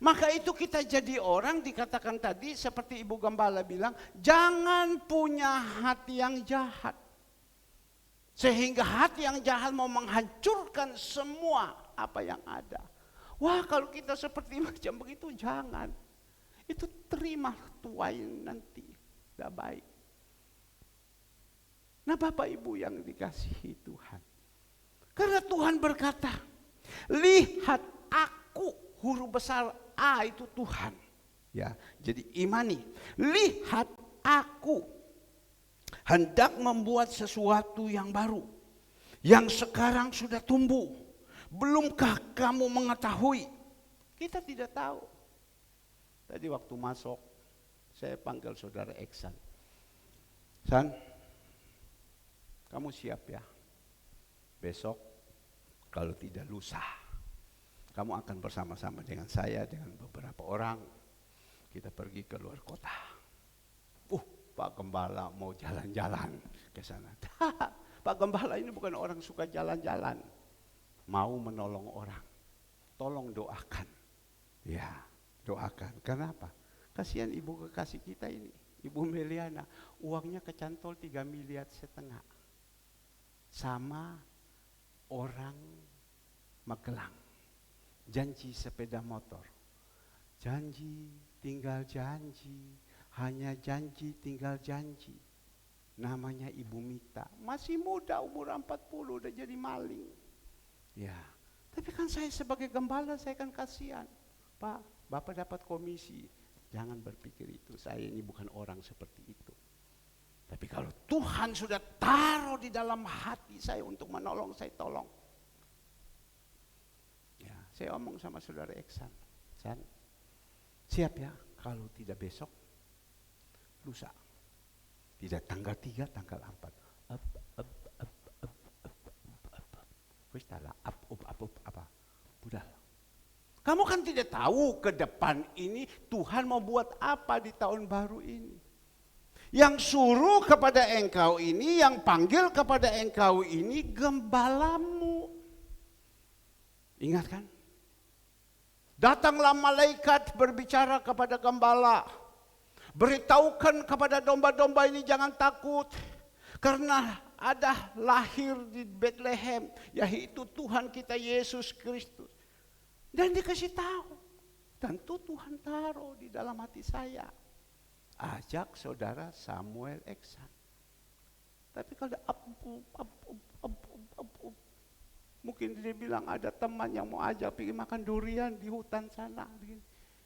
Maka itu kita jadi orang, dikatakan tadi seperti Ibu Gembala bilang, jangan punya hati yang jahat. Sehingga hati yang jahat mau menghancurkan semua apa yang ada. Wah, kalau kita seperti macam begitu, jangan. Itu terima tuain nanti, tidak baik. Nah, Bapak Ibu yang dikasihi Tuhan. Karena Tuhan berkata, lihat aku, huruf besar A itu Tuhan. Ya, jadi imani. Lihat aku hendak membuat sesuatu yang baru, yang sekarang sudah tumbuh. Belumkah kamu mengetahui? Kita tidak tahu. Tadi waktu masuk, saya panggil saudara Eksan. San, kamu siap ya? Besok, kalau tidak lusa, kamu akan bersama-sama dengan saya, dengan beberapa orang. Kita pergi ke luar kota. Pak Gembala mau jalan-jalan ke sana. Pak Gembala ini bukan orang suka jalan-jalan. Mau menolong orang. Tolong doakan. Ya, doakan. Kenapa? Kasihan ibu kekasih kita ini, Ibu Meliana. Uangnya kecantol 3,5 miliar. sama orang Magelang. Janji sepeda motor. Janji tinggal janji, hanya janji tinggal janji. Namanya Ibu Mita, masih muda, umur 40 udah jadi maling. Ya, tapi kan saya sebagai gembala saya kan kasihan. Pak, Bapak dapat komisi. Jangan berpikir itu, saya ini bukan orang seperti itu. Tapi kalau Tuhan sudah taruh di dalam hati saya untuk menolong, saya tolong. Ya, saya omong sama saudara Eksan, San, siap ya, kalau tidak besok, lusa. Tidak tanggal 3, tanggal 4. Wis tala apa? Budal. Kamu kan tidak tahu ke depan ini Tuhan mau buat apa di tahun baru ini. Yang suruh kepada engkau ini, yang panggil kepada engkau ini gembalamu. Ingat kan? Datanglah malaikat berbicara kepada gembala. Beritahukan kepada domba-domba ini jangan takut. Karena ada lahir di Bethlehem, yaitu Tuhan kita Yesus Kristus. Dan dikasih tahu. Tentu Tuhan taruh di dalam hati saya. Ajak saudara Samuel Eksan. Tapi kalau mungkin dia bilang ada teman yang mau ajak pergi makan durian di hutan sana.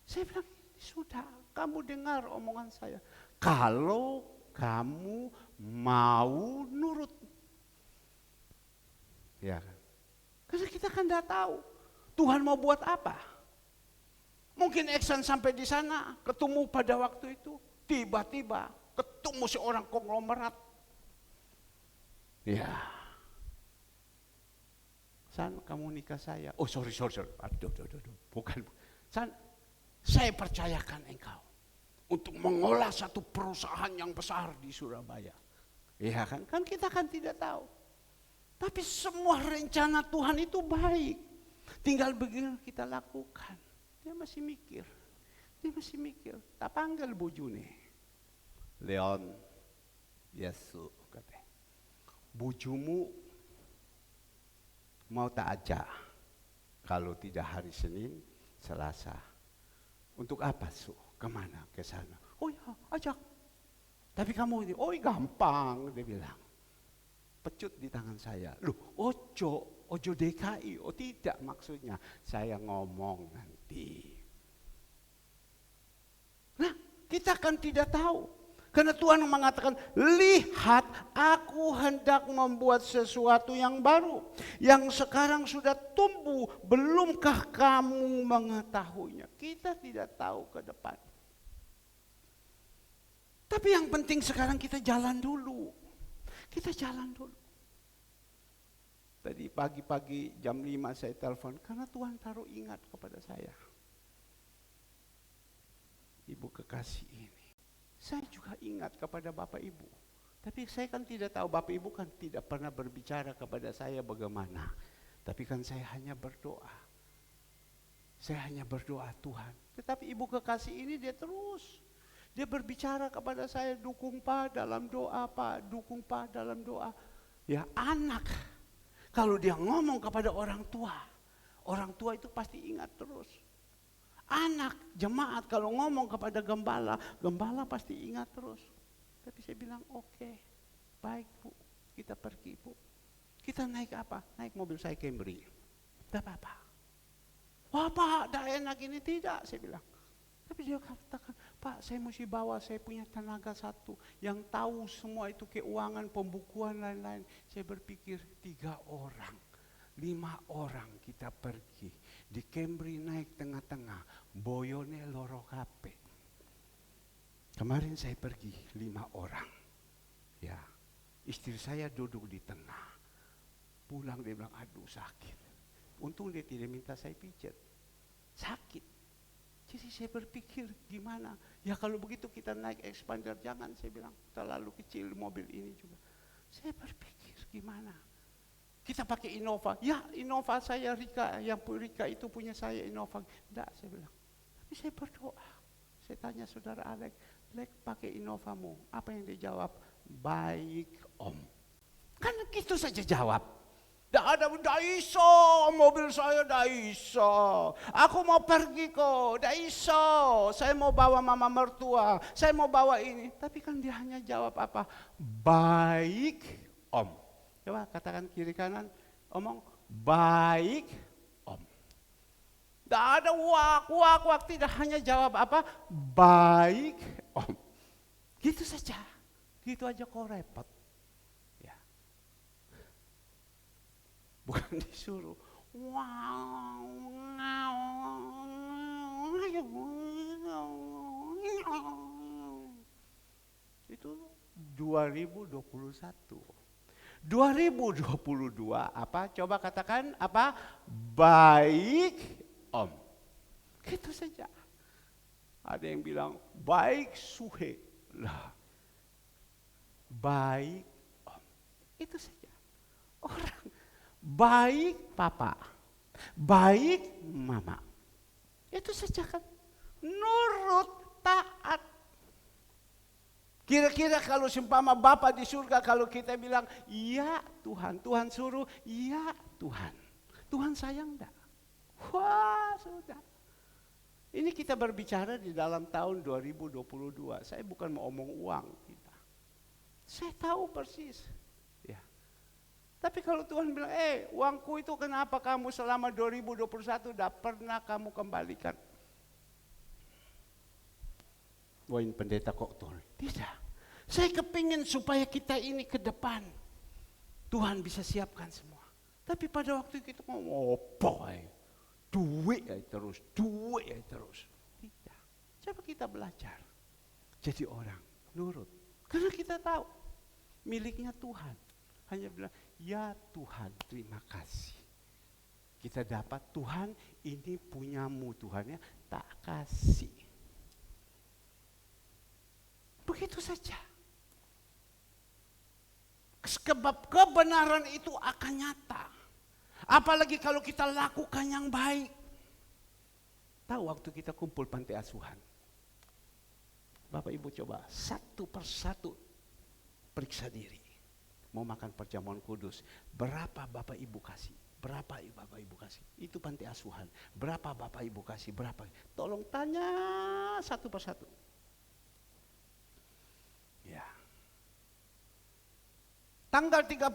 Saya bilang, sudah, kamu dengar omongan saya. Kalau kamu mau nurut. Ya kan? Karena kita kan tidak tahu Tuhan mau buat apa. Mungkin Eksan sampai di sana, ketemu pada waktu itu, tiba-tiba ketemu seorang konglomerat. Ya. San, kamu nikah saya. Oh sorry. Aduh. Bukan. San, saya percayakan engkau untuk mengolah satu perusahaan yang besar di Surabaya. Iya kan? Kan kita kan tidak tahu. Tapi semua rencana Tuhan itu baik. Tinggal begini kita lakukan. Dia masih mikir. Tak panggil bojone. Leon, Yesus katanya. Bojomu mau tak ajak kalau tidak hari Senin, Selasa. Untuk apa Su? Kemana? Ke sana. Oh ya, ajak. Tapi kamu ini, oh gampang, dia bilang. Pecut di tangan saya. Loh, ojo DKI. Oh tidak maksudnya. Saya ngomong nanti. Nah, kita kan tidak tahu. Karena Tuhan mengatakan, lihat aku hendak membuat sesuatu yang baru. Yang sekarang sudah tumbuh, belumkah kamu mengetahuinya? Kita tidak tahu ke depan. Tapi yang penting sekarang kita jalan dulu. Tadi pagi-pagi jam 5 saya telepon, karena Tuhan taruh ingat kepada saya. Ibu kekasih ini. Saya juga ingat kepada Bapak Ibu. Tapi saya kan tidak tahu, Bapak Ibu kan tidak pernah berbicara kepada saya bagaimana. Tapi kan saya hanya berdoa. Tuhan. Tetapi Ibu kekasih ini dia terus. Dia berbicara kepada saya, dukung Pak dalam doa, Pak. Dukung Pak dalam doa. Ya anak, kalau dia ngomong kepada orang tua itu pasti ingat terus. Anak, jemaat kalau ngomong kepada gembala pasti ingat terus. Tapi saya bilang oke, baik Bu, kita pergi Bu. Kita naik apa? Naik mobil saya Camry. Tidak apa-apa. Wah Pak, tidak enak ini, tidak, saya bilang. Tapi dia katakan, Pak saya mesti bawa, saya punya tenaga satu yang tahu semua itu keuangan, pembukuan, lain-lain. Saya berpikir 3 orang, 5 orang kita pergi. Di Camry naik tengah-tengah, boyone loro kape. Kemarin saya pergi 5 orang. Ya, istri saya duduk di tengah. Pulang dia bilang, aduh sakit. Untung dia tidak minta saya pijat. Sakit. Jadi saya berpikir gimana? Ya kalau begitu kita naik expander, jangan, saya bilang, terlalu kecil mobil ini juga. Saya berpikir gimana? Kita pakai Innova. Ya Innova saya Rika, yang Rika itu punya saya Innova. Tidak, saya bilang. Tapi saya berdoa. Saya tanya saudara Alek pakai Innovamu. Apa yang dia jawab? Baik Om. Kan gitu saja jawab. Dah iso, mobil saya dah iso. Aku mau pergi kok, dah iso. Saya mau bawa mama mertua, saya mau bawa ini. Tapi kan dia hanya jawab apa? Baik, Om. Coba katakan kiri kanan, omong baik, Om. Tidak ada wak, tidak hanya jawab apa? Baik, Om. Gitu saja, gitu aja kok repot. Ya. Bukan disuruh, itu 2021. 2022 apa? Coba katakan apa? Baik, Om. Gitu saja. Ada yang bilang baik Suhe. Lah. Baik, Om. Itu saja. Orang baik Papa. Baik Mama. Itu saja kan. Nurut, taat. Kira-kira kalau seumpama Bapa di surga, kalau kita bilang, iya Tuhan, Tuhan suruh, iya Tuhan. Tuhan sayang enggak? Wah, sudah. Ini kita berbicara di dalam tahun 2022. Saya bukan mau omong uang kita. Saya tahu persis. Ya. Tapi kalau Tuhan bilang, uangku itu kenapa kamu selama 2021 tidak pernah kamu kembalikan? Poin pendeta kok Tuhan? Tidak. Saya kepingin supaya kita ini ke depan. Tuhan bisa siapkan semua. Tapi pada waktu itu ngomong, duit terus. Tidak. Coba kita belajar. Jadi orang nurut. Karena kita tahu miliknya Tuhan. Hanya bilang, ya Tuhan terima kasih. Kita dapat Tuhan ini punyamu Tuhan ya, tak kasih. Begitu saja. Sebab kebenaran itu akan nyata. Apalagi kalau kita lakukan yang baik. Tahu waktu kita kumpul panti asuhan. Bapak Ibu coba satu persatu periksa diri. Mau makan perjamuan kudus. Berapa Bapak Ibu kasih? Berapa Bapak Ibu kasih? Itu panti asuhan. Berapa Bapak Ibu kasih? Berapa? Tolong tanya satu persatu. Ya. Tanggal 31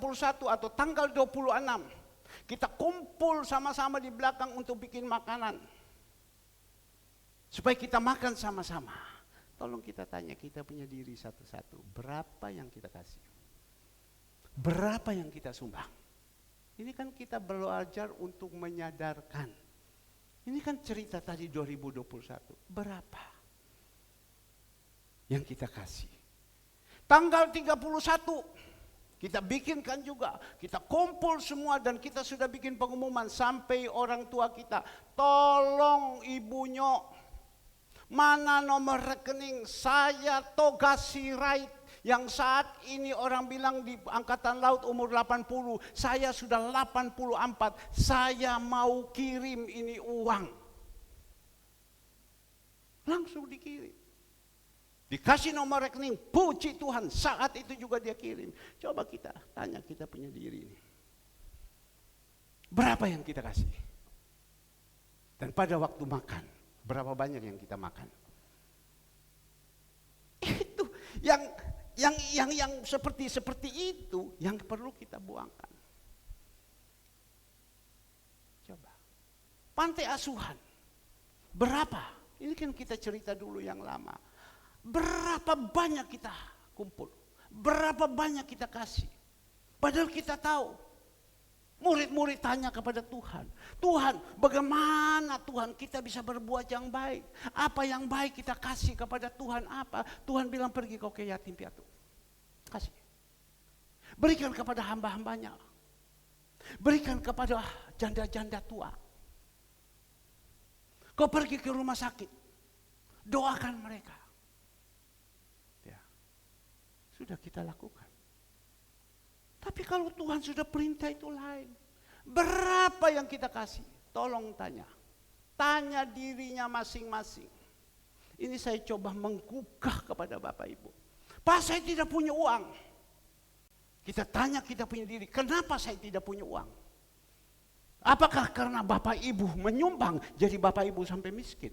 atau tanggal 26 kita kumpul sama-sama di belakang untuk bikin makanan. Supaya kita makan sama-sama. Tolong kita tanya kita punya diri satu-satu. Berapa yang kita kasih? Berapa yang kita sumbang? Ini kan kita belajar untuk menyadarkan. Ini kan cerita tadi 2021. Berapa yang kita kasih? Tanggal 31 kita bikinkan juga, kita kumpul semua dan kita sudah bikin pengumuman sampai orang tua kita. Tolong ibunya, mana nomor rekening saya Toga Sirait yang saat ini orang bilang di Angkatan Laut umur 80, saya sudah 84, saya mau kirim ini uang. Langsung dikirim. Dikasih nomor rekening, puji Tuhan, saat itu juga dia kirim. Coba kita tanya kita punya diri ini. Berapa yang kita kasih? Dan pada waktu makan, berapa banyak yang kita makan? Itu yang seperti itu yang perlu kita buangkan. Coba. Pantai asuhan. Berapa? Ini kan kita cerita dulu yang lama. Berapa banyak kita kumpul? Berapa banyak kita kasih? Padahal kita tahu. Murid-murid tanya kepada Tuhan. Tuhan, bagaimana Tuhan kita bisa berbuat yang baik? Apa yang baik kita kasih kepada Tuhan apa? Tuhan bilang pergi kau ke yatim piatu. Kasih. Berikan kepada hamba-hambanya. Berikan kepada janda-janda tua. Kau pergi ke rumah sakit. Doakan mereka. Sudah kita lakukan. Tapi kalau Tuhan sudah perintah itu lain. Berapa yang kita kasih? Tolong tanya. Tanya dirinya masing-masing. Ini saya coba menggugah kepada Bapak Ibu. Pak, saya tidak punya uang. Kita tanya kita punya diri, kenapa saya tidak punya uang? Apakah karena bapak ibu menyumbang, jadi bapak ibu sampai miskin?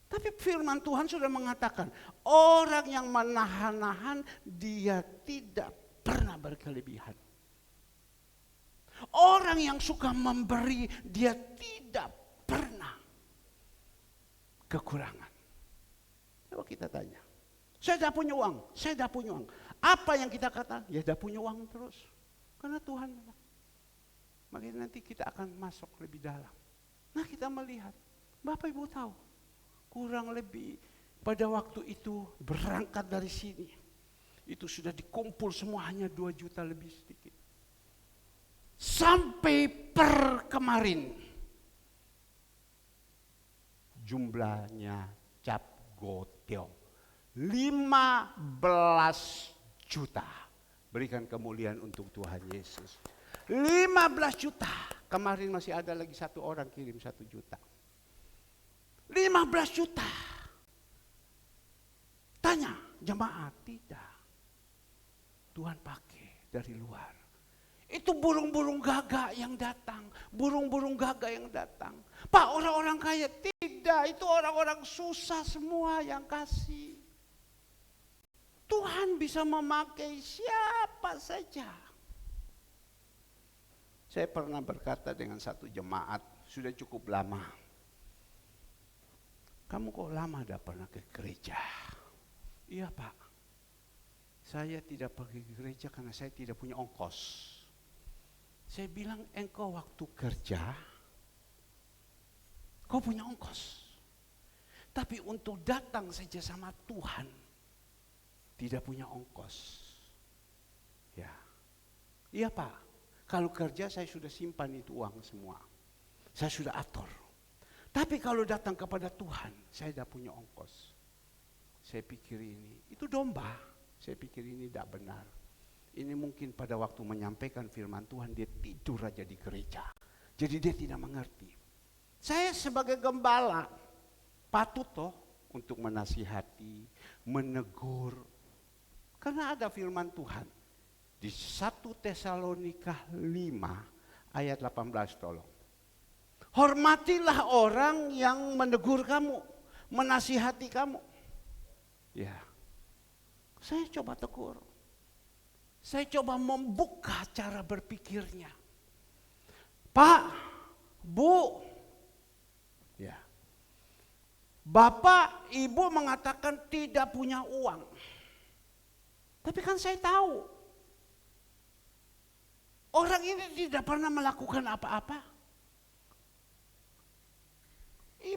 Tapi firman Tuhan sudah mengatakan, orang yang menahan-nahan, dia tidak pernah berkelebihan. Orang yang suka memberi, dia tidak pernah kekurangan. Coba kita tanya, saya tidak punya uang, saya tidak punya uang. Apa yang kita kata? Ya tidak punya uang terus. Karena Tuhan. Makanya nanti kita akan masuk lebih dalam. Nah kita melihat, Bapak Ibu tahu, kurang lebih pada waktu itu berangkat dari sini, itu sudah dikumpul semua hanya 2 juta lebih sedikit. Sampai per kemarin, jumlahnya cap goteo 15 juta. Berikan kemuliaan untuk Tuhan Yesus. 15 juta. Kemarin masih ada lagi 1 orang kirim 1 juta. 15 juta. Tanya jemaat, tidak. Tuhan pakai dari luar. Itu burung-burung gagak yang datang. Burung-burung gagak yang datang. Pak, orang-orang kaya. Tidak, itu orang-orang susah semua yang kasih. Tuhan bisa memakai siapa saja. Saya pernah berkata dengan satu jemaat, sudah cukup lama. Kamu kok lama tidak pernah ke gereja? Iya Pak, saya tidak pergi ke gereja karena saya tidak punya ongkos. Saya bilang, engkau waktu kerja, kau punya ongkos. Tapi untuk datang saja sama Tuhan, tidak punya ongkos. Ya, iya Pak. Kalau kerja saya sudah simpan itu uang semua. Saya sudah atur. Tapi kalau datang kepada Tuhan, saya tidak punya ongkos. Saya pikir itu domba. Saya pikir ini tidak benar. Ini mungkin pada waktu menyampaikan firman Tuhan, dia tidur aja di gereja. Jadi dia tidak mengerti. Saya sebagai gembala, patut toh untuk menasihati, menegur. Karena ada firman Tuhan. Di 1 Tesalonika 5 ayat 18 tolong. Hormatilah orang yang menegur kamu, menasihati kamu. Ya. Saya coba tegur. Saya coba membuka cara berpikirnya. Pak, Bu, ya. Bapak, Ibu mengatakan tidak punya uang. Tapi kan saya tahu. Orang ini tidak pernah melakukan apa-apa.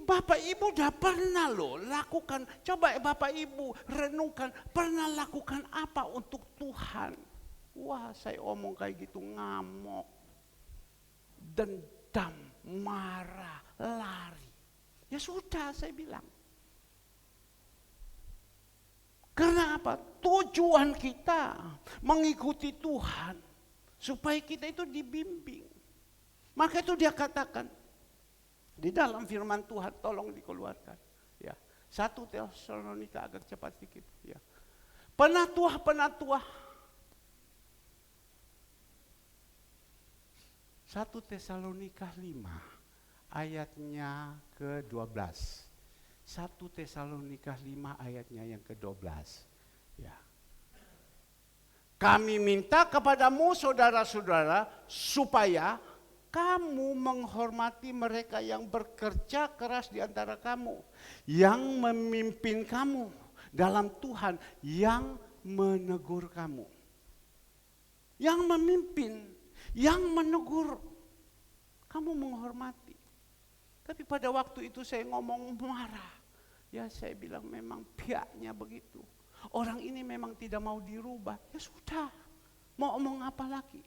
Bapak Ibu sudah pernah loh lakukan. Coba Bapak Ibu renungkan, pernah lakukan apa untuk Tuhan? Wah, saya omong kayak gitu ngamuk, dendam, marah, lari. Ya sudah, saya bilang. Karena apa? Tujuan kita mengikuti Tuhan. Supaya kita itu dibimbing. Maka itu dia katakan. Di dalam firman Tuhan, tolong dikeluarkan. Ya, 1 Tesalonika agak cepat sedikit. Ya. Penatuah. 1 Tesalonika 5 ayatnya ke-12. 1 Tesalonika 5 ayatnya yang ke-12. Ya. Kami minta kepadamu saudara-saudara supaya kamu menghormati mereka yang bekerja keras di antara kamu, yang memimpin kamu dalam Tuhan, yang menegur kamu. Yang memimpin, yang menegur, kamu menghormati. Tapi pada waktu itu saya ngomong marah. Ya saya bilang memang pihaknya begitu. Orang ini memang tidak mau dirubah. Ya sudah, mau omong apa lagi?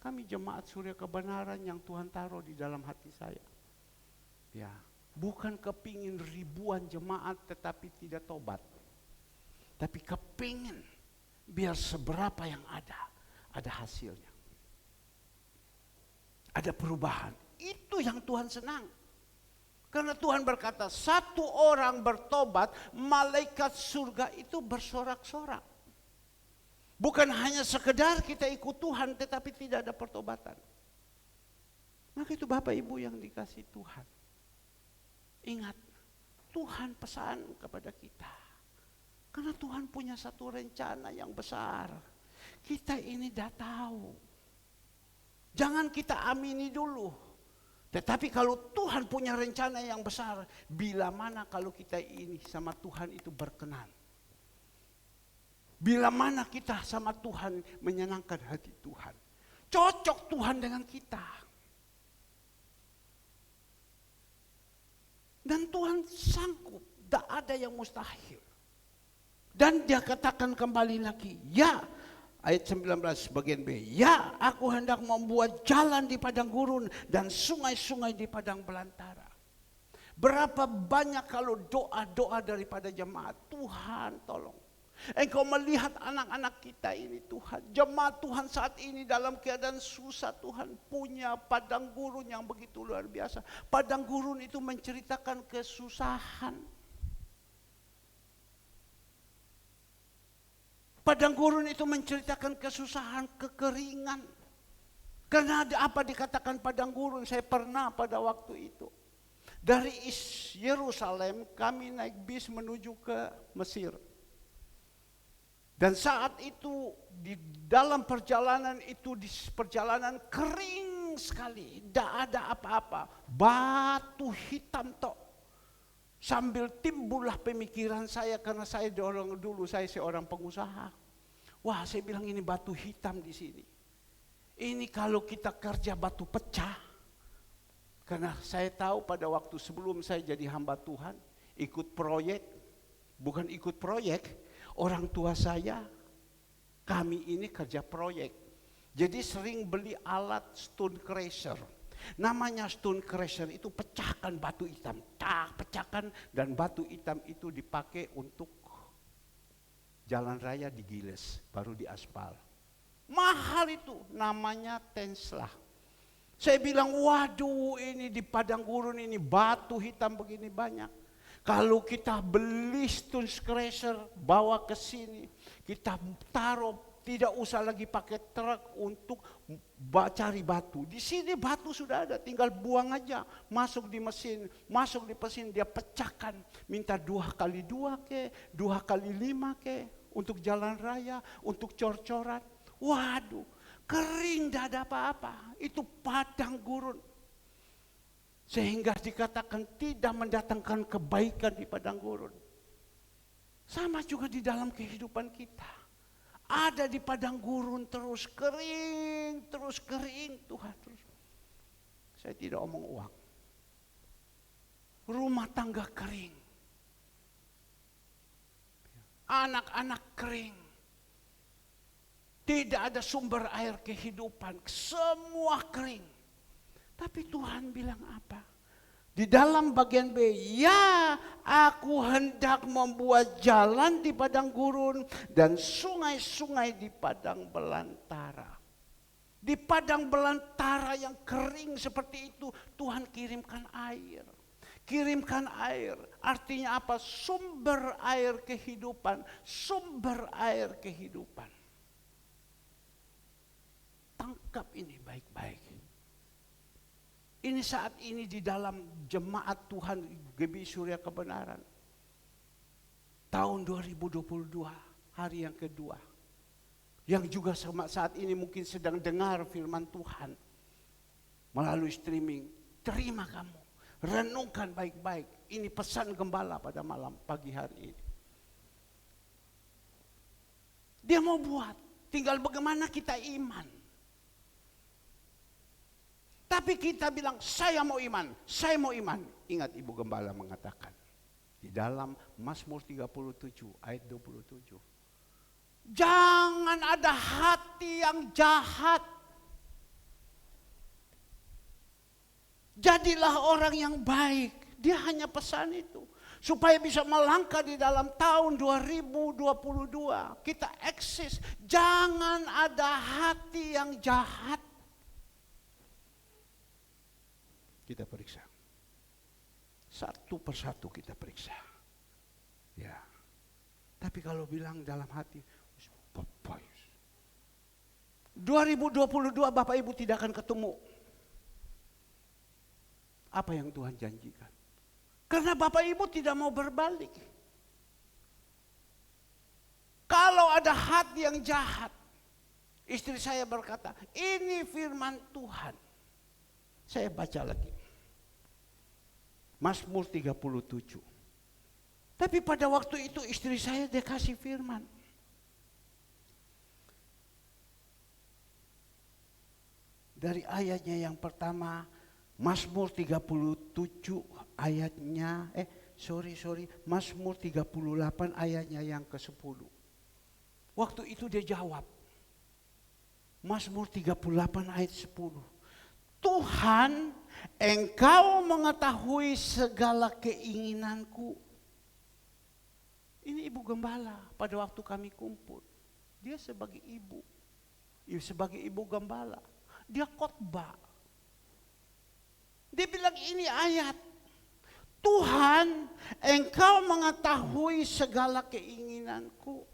Kami jemaat Surya Kebenaran yang Tuhan taruh di dalam hati saya. Ya, bukan kepingin ribuan jemaat tetapi tidak tobat. Tapi kepingin biar seberapa yang ada hasilnya. Ada perubahan. Itu yang Tuhan senang. Karena Tuhan berkata, satu orang bertobat, malaikat surga itu bersorak-sorak. Bukan hanya sekedar kita ikut Tuhan, tetapi tidak ada pertobatan. Maka itu Bapak Ibu yang dikasih Tuhan. Ingat, Tuhan pesan kepada kita. Karena Tuhan punya satu rencana yang besar. Kita ini dah tahu. Jangan kita amini dulu. Tetapi kalau Tuhan punya rencana yang besar, bila mana kalau kita ini sama Tuhan itu berkenan. Bila mana kita sama Tuhan menyenangkan hati Tuhan. Cocok Tuhan dengan kita. Dan Tuhan sanggup, tidak ada yang mustahil. Dan dia katakan kembali lagi, ya, ayat 19 bagian B. Ya, aku hendak membuat jalan di padang gurun dan sungai-sungai di padang belantara. Berapa banyak kalau doa-doa daripada jemaat. Tuhan tolong. Engkau melihat anak-anak kita ini Tuhan. Jemaat Tuhan saat ini dalam keadaan susah. Tuhan punya padang gurun yang begitu luar biasa. Padang gurun itu menceritakan kesusahan. Padang gurun itu menceritakan kesusahan, kekeringan. Karena ada apa dikatakan padang gurun? Saya pernah pada waktu itu. Dari Yerusalem kami naik bis menuju ke Mesir. Dan saat itu di dalam perjalanan itu, di perjalanan kering sekali. Tidak ada apa-apa. Batu hitam tok. Sambil timbullah pemikiran saya, karena saya dulu saya seorang pengusaha. Wah, saya bilang ini batu hitam di sini. Ini kalau kita kerja batu pecah. Karena saya tahu pada waktu sebelum saya jadi hamba Tuhan, ikut proyek, bukan ikut proyek, orang tua saya, kami ini kerja proyek. Jadi sering beli alat stone crusher. Namanya stone crusher itu pecahkan batu hitam, pecahkan, dan batu hitam itu dipakai untuk jalan raya digiles, baru diaspal. Mahal itu, namanya Tesla. Saya bilang, waduh ini di padang gurun ini batu hitam begini banyak. Kalau kita beli stone crusher, bawa ke sini, kita taruh. Tidak usah lagi pakai truk untuk cari batu. Di sini batu sudah ada, tinggal buang aja. Masuk di mesin, dia pecahkan. Minta 2x2 ke, 2x5 ke, untuk jalan raya, untuk cor-coran. Waduh, kering, tidak ada apa-apa. Itu padang gurun. Sehingga dikatakan tidak mendatangkan kebaikan di padang gurun. Sama juga di dalam kehidupan kita. Ada di padang gurun terus kering Tuhan terus. Saya tidak omong uang. Rumah tangga kering. Anak-anak kering. Tidak ada sumber air kehidupan, semua kering. Tapi Tuhan bilang apa? Di dalam bagian B, ya, aku hendak membuat jalan di padang gurun dan sungai-sungai di padang belantara. Di padang belantara yang kering seperti itu, Tuhan kirimkan air. Kirimkan air, artinya apa? Sumber air kehidupan, sumber air kehidupan. Tangkap ini baik-baik. Ini saat ini di dalam jemaat Tuhan GBI Surya Kebenaran. Tahun 2022, hari yang kedua. Yang juga saat ini mungkin sedang dengar firman Tuhan. Melalui streaming, terima kamu. Renungkan baik-baik. Ini pesan gembala pada malam pagi hari ini. Dia mau buat, tinggal bagaimana kita iman. Tapi kita bilang, saya mau iman, saya mau iman. Ingat Ibu Gembala mengatakan, di dalam Mazmur 37 ayat 27. Jangan ada hati yang jahat. Jadilah orang yang baik. Dia hanya pesan itu. Supaya bisa melangkah di dalam tahun 2022. Kita eksis. Jangan ada hati yang jahat. Kita periksa. Satu persatu kita periksa. Ya. Tapi kalau bilang dalam hati, 2022 Bapak Ibu tidak akan ketemu apa yang Tuhan janjikan. Karena Bapak Ibu tidak mau berbalik. Kalau ada hati yang jahat, istri saya berkata, ini firman Tuhan. Saya baca lagi. Mazmur 37. Tapi pada waktu itu istri saya dia kasih firman. Dari ayatnya yang pertama, Mazmur 37 ayatnya, Mazmur 38 ayatnya yang ke-10. Waktu itu dia jawab, Mazmur 38 ayat 10. Tuhan, Engkau mengetahui segala keinginanku. Ini ibu gembala pada waktu kami kumpul. Dia sebagai ibu gembala. Dia khotbah. Dia bilang ini ayat. Tuhan, Engkau mengetahui segala keinginanku.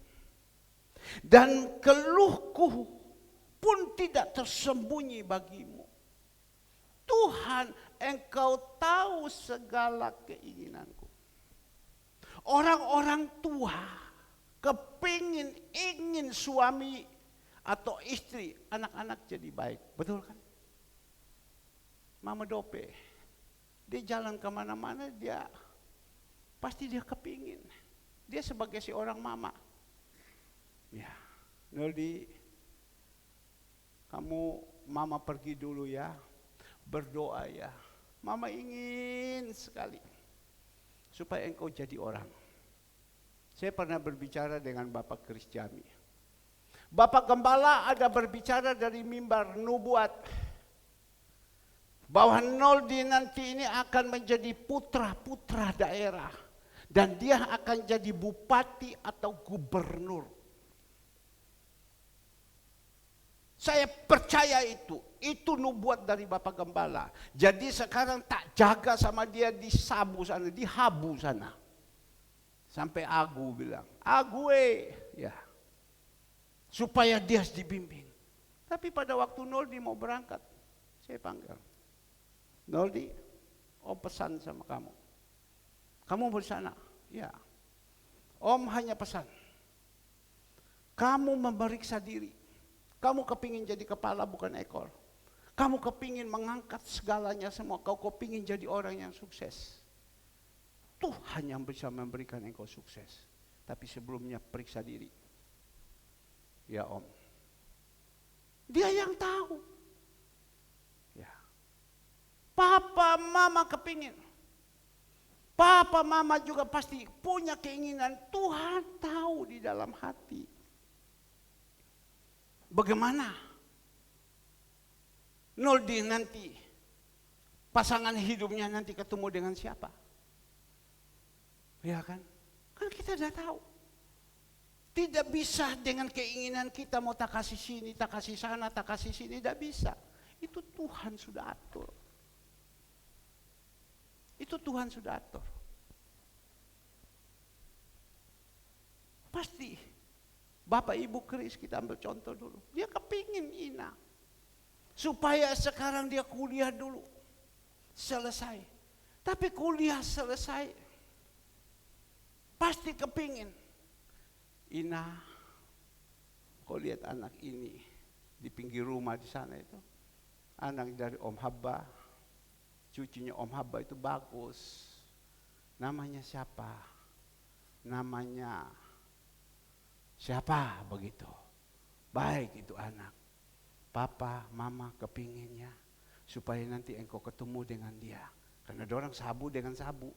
Dan keluhku pun tidak tersembunyi bagimu. Tuhan, Engkau tahu segala keinginanku. Orang-orang tua ingin suami atau istri, anak-anak jadi baik. Betul kan? Mama Dope, dia jalan kemana-mana, pasti dia kepingin. Dia sebagai seorang mama. Ya, Noldi, kamu mama pergi dulu ya, berdoa ya. Mama ingin sekali supaya engkau jadi orang. Saya pernah berbicara dengan Bapak Kristiani. Bapak Gembala ada berbicara dari mimbar nubuat bahwa Noldi nanti ini akan menjadi putra-putra daerah dan dia akan jadi bupati atau gubernur. Saya percaya itu nubuat dari Bapak Gembala. Jadi sekarang tak jaga sama dia di Sabu sana, di Habu sana. Sampai Agu bilang, ya. Supaya dia dibimbing. Tapi pada waktu Noldi mau berangkat, saya panggil. Noldi, Om pesan sama kamu. Kamu bersana? Ya. Om hanya pesan. Kamu memeriksa diri. Kamu kepingin jadi kepala bukan ekor. Kamu kepingin mengangkat segalanya semua. Kau kepingin jadi orang yang sukses. Tuhan yang bisa memberikan engkau sukses. Tapi sebelumnya periksa diri. Ya Om. Dia yang tahu. Ya. Papa, mama kepingin. Papa, mama juga pasti punya keinginan. Tuhan tahu di dalam hati. Bagaimana Noldi nanti pasangan hidupnya nanti ketemu dengan siapa? Ya kan? Kan kita sudah tahu. Tidak bisa dengan keinginan kita mau tak kasih sini, tak kasih sana, tak kasih sini, tidak bisa. Itu Tuhan sudah atur. Itu Tuhan sudah atur. Pasti Bapak Ibu Kris kita ambil contoh dulu. Dia kepingin Ina. Supaya sekarang dia kuliah dulu. Selesai. Tapi kuliah selesai. Pasti kepingin. Ina, kau lihat anak ini di pinggir rumah di sana itu. Anak dari Om Habba. Cucunya Om Habba itu bagus. Namanya siapa? Namanya siapa begitu? Baik itu anak. Papa, mama kepinginnya supaya nanti engkau ketemu dengan dia. Karena ada orang sabu dengan sabu.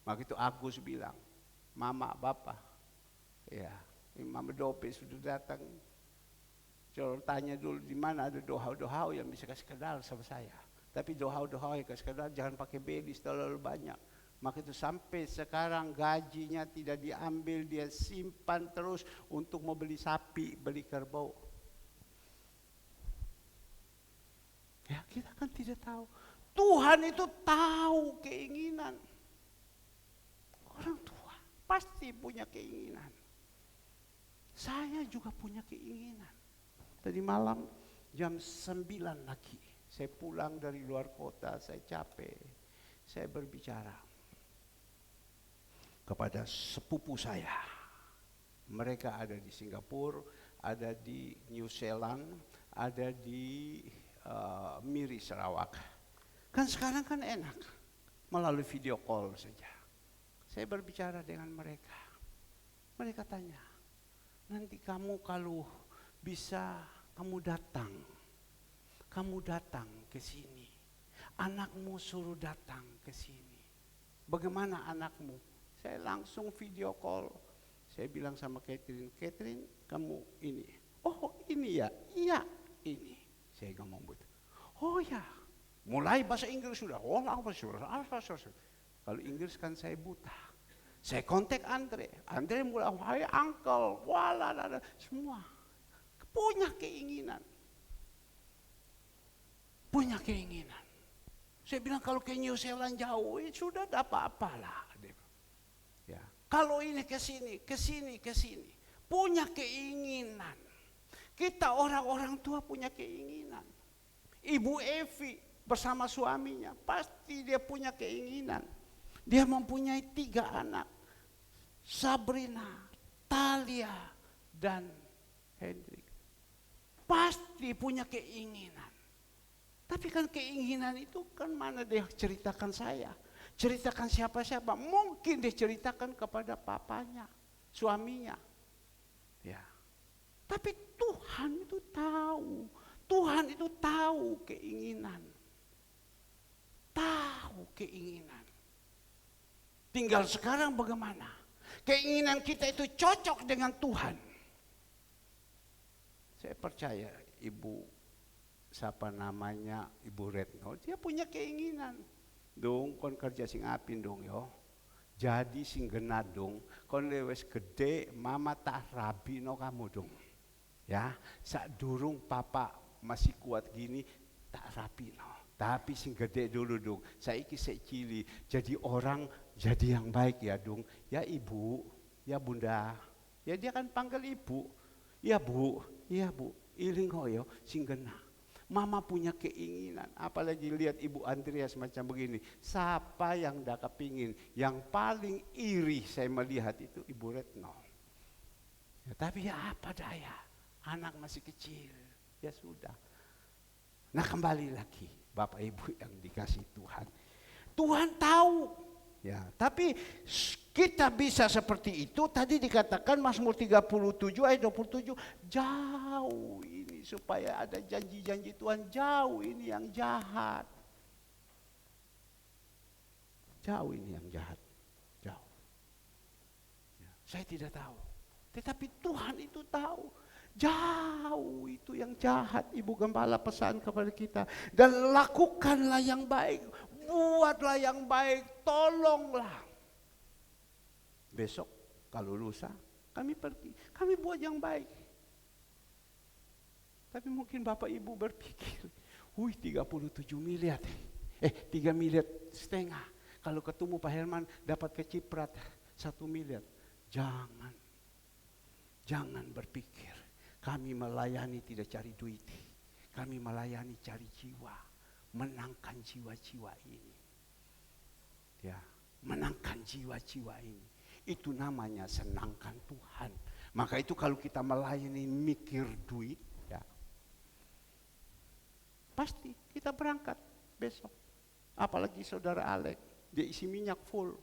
Maka itu Agus bilang, mama, papa, ya, Mama Dope sudah datang. Coba tanya dulu di mana ada dohau-dohau yang bisa kasih kenal sama saya. Tapi dohau-dohau yang kasih kenal jangan pakai belis terlalu banyak. Maka itu sampai sekarang gajinya tidak diambil, dia simpan terus untuk membeli sapi, beli kerbau. Ya kita kan tidak tahu. Tuhan itu tahu keinginan. Orang tua pasti punya keinginan. Saya juga punya keinginan. Tadi malam jam 9 lagi, saya pulang dari luar kota, saya capek. Saya berbicara kepada sepupu saya. Mereka ada di Singapura, ada di New Zealand, ada di Miri Sarawak. Kan sekarang kan enak, melalui video call saja. Saya berbicara dengan mereka. Mereka tanya, nanti kamu kalau bisa kamu datang ke sini. Anakmu suruh datang ke sini. Bagaimana anakmu? Saya langsung video call. Saya bilang sama Catherine, kamu ini. Oh ini ya, iya ini. Saya ngomong begitu. Oh ya, mulai bahasa Inggris sudah. Oh apa sudah. Kalau Inggris kan saya buta. Saya kontak Andre mulai, hai uncle, wala, semua. Punya keinginan. Saya bilang kalau ke New Zealand jauh, sudah ada apa-apalah. Ya. Kalau ini ke sini. Punya keinginan. Kita orang-orang tua punya keinginan. Ibu Evi bersama suaminya, pasti dia punya keinginan. Dia mempunyai 3 anak. Sabrina, Talia, dan Hendrik. Pasti punya keinginan. Tapi kan keinginan itu kan mana dia ceritakan saya. Ceritakan siapa-siapa. Mungkin dia ceritakan kepada papanya, suaminya. Ya. Tapi Tuhan itu tahu. Tuhan itu tahu keinginan. Tahu keinginan. Tinggal sekarang bagaimana? Keinginan kita itu cocok dengan Tuhan. Saya percaya Ibu, siapa namanya, Ibu Retno, dia punya keinginan. Dong, kon kerja sing apin dong yo. Jadi sing genah dong, kon lewes gede, mama tak rabi no kamu dong. Ya, sak durung papa masih kuat gini, tak rabi no. Tapi sing gede dulu dong, saiki sik cili, jadi orang jadi yang baik ya dong. Ya ibu, ya bunda, ya dia kan panggil ibu. Ya bu, iling yo sing genah. Mama punya keinginan, apalagi lihat Ibu Andreas macam begini. Siapa yang dah kepingin? Yang paling iri saya melihat itu Ibu Retno. Ya, tapi ya apa daya, anak masih kecil, ya sudah. Nah kembali lagi, Bapak Ibu yang dikasih Tuhan. Tuhan tahu. Ya, tapi kita bisa seperti itu. Tadi dikatakan Mazmur 37 ayat 27, jauh ini supaya ada janji-janji Tuhan, jauh ini yang jahat. Jauh ini yang jahat. Jauh. Ya, saya tidak tahu. Tetapi Tuhan itu tahu. Jauh itu yang jahat. Ibu Gembala pesan kepada kita. Dan lakukanlah yang baik. Buatlah yang baik, tolonglah. Besok kalau lusa kami pergi, kami buat yang baik. Tapi mungkin Bapak Ibu berpikir, 37 miliar, 3,5 miliar. Kalau ketemu Pak Herman dapat keciprat 1 miliar. Jangan berpikir, kami melayani tidak cari duit. Kami melayani cari jiwa. Menangkan jiwa-jiwa ini. Ya, menangkan jiwa-jiwa ini. Itu namanya senangkan Tuhan. Maka itu kalau kita melayani mikir duit, ya. Pasti kita berangkat besok. Apalagi saudara Alek, dia isi minyak full.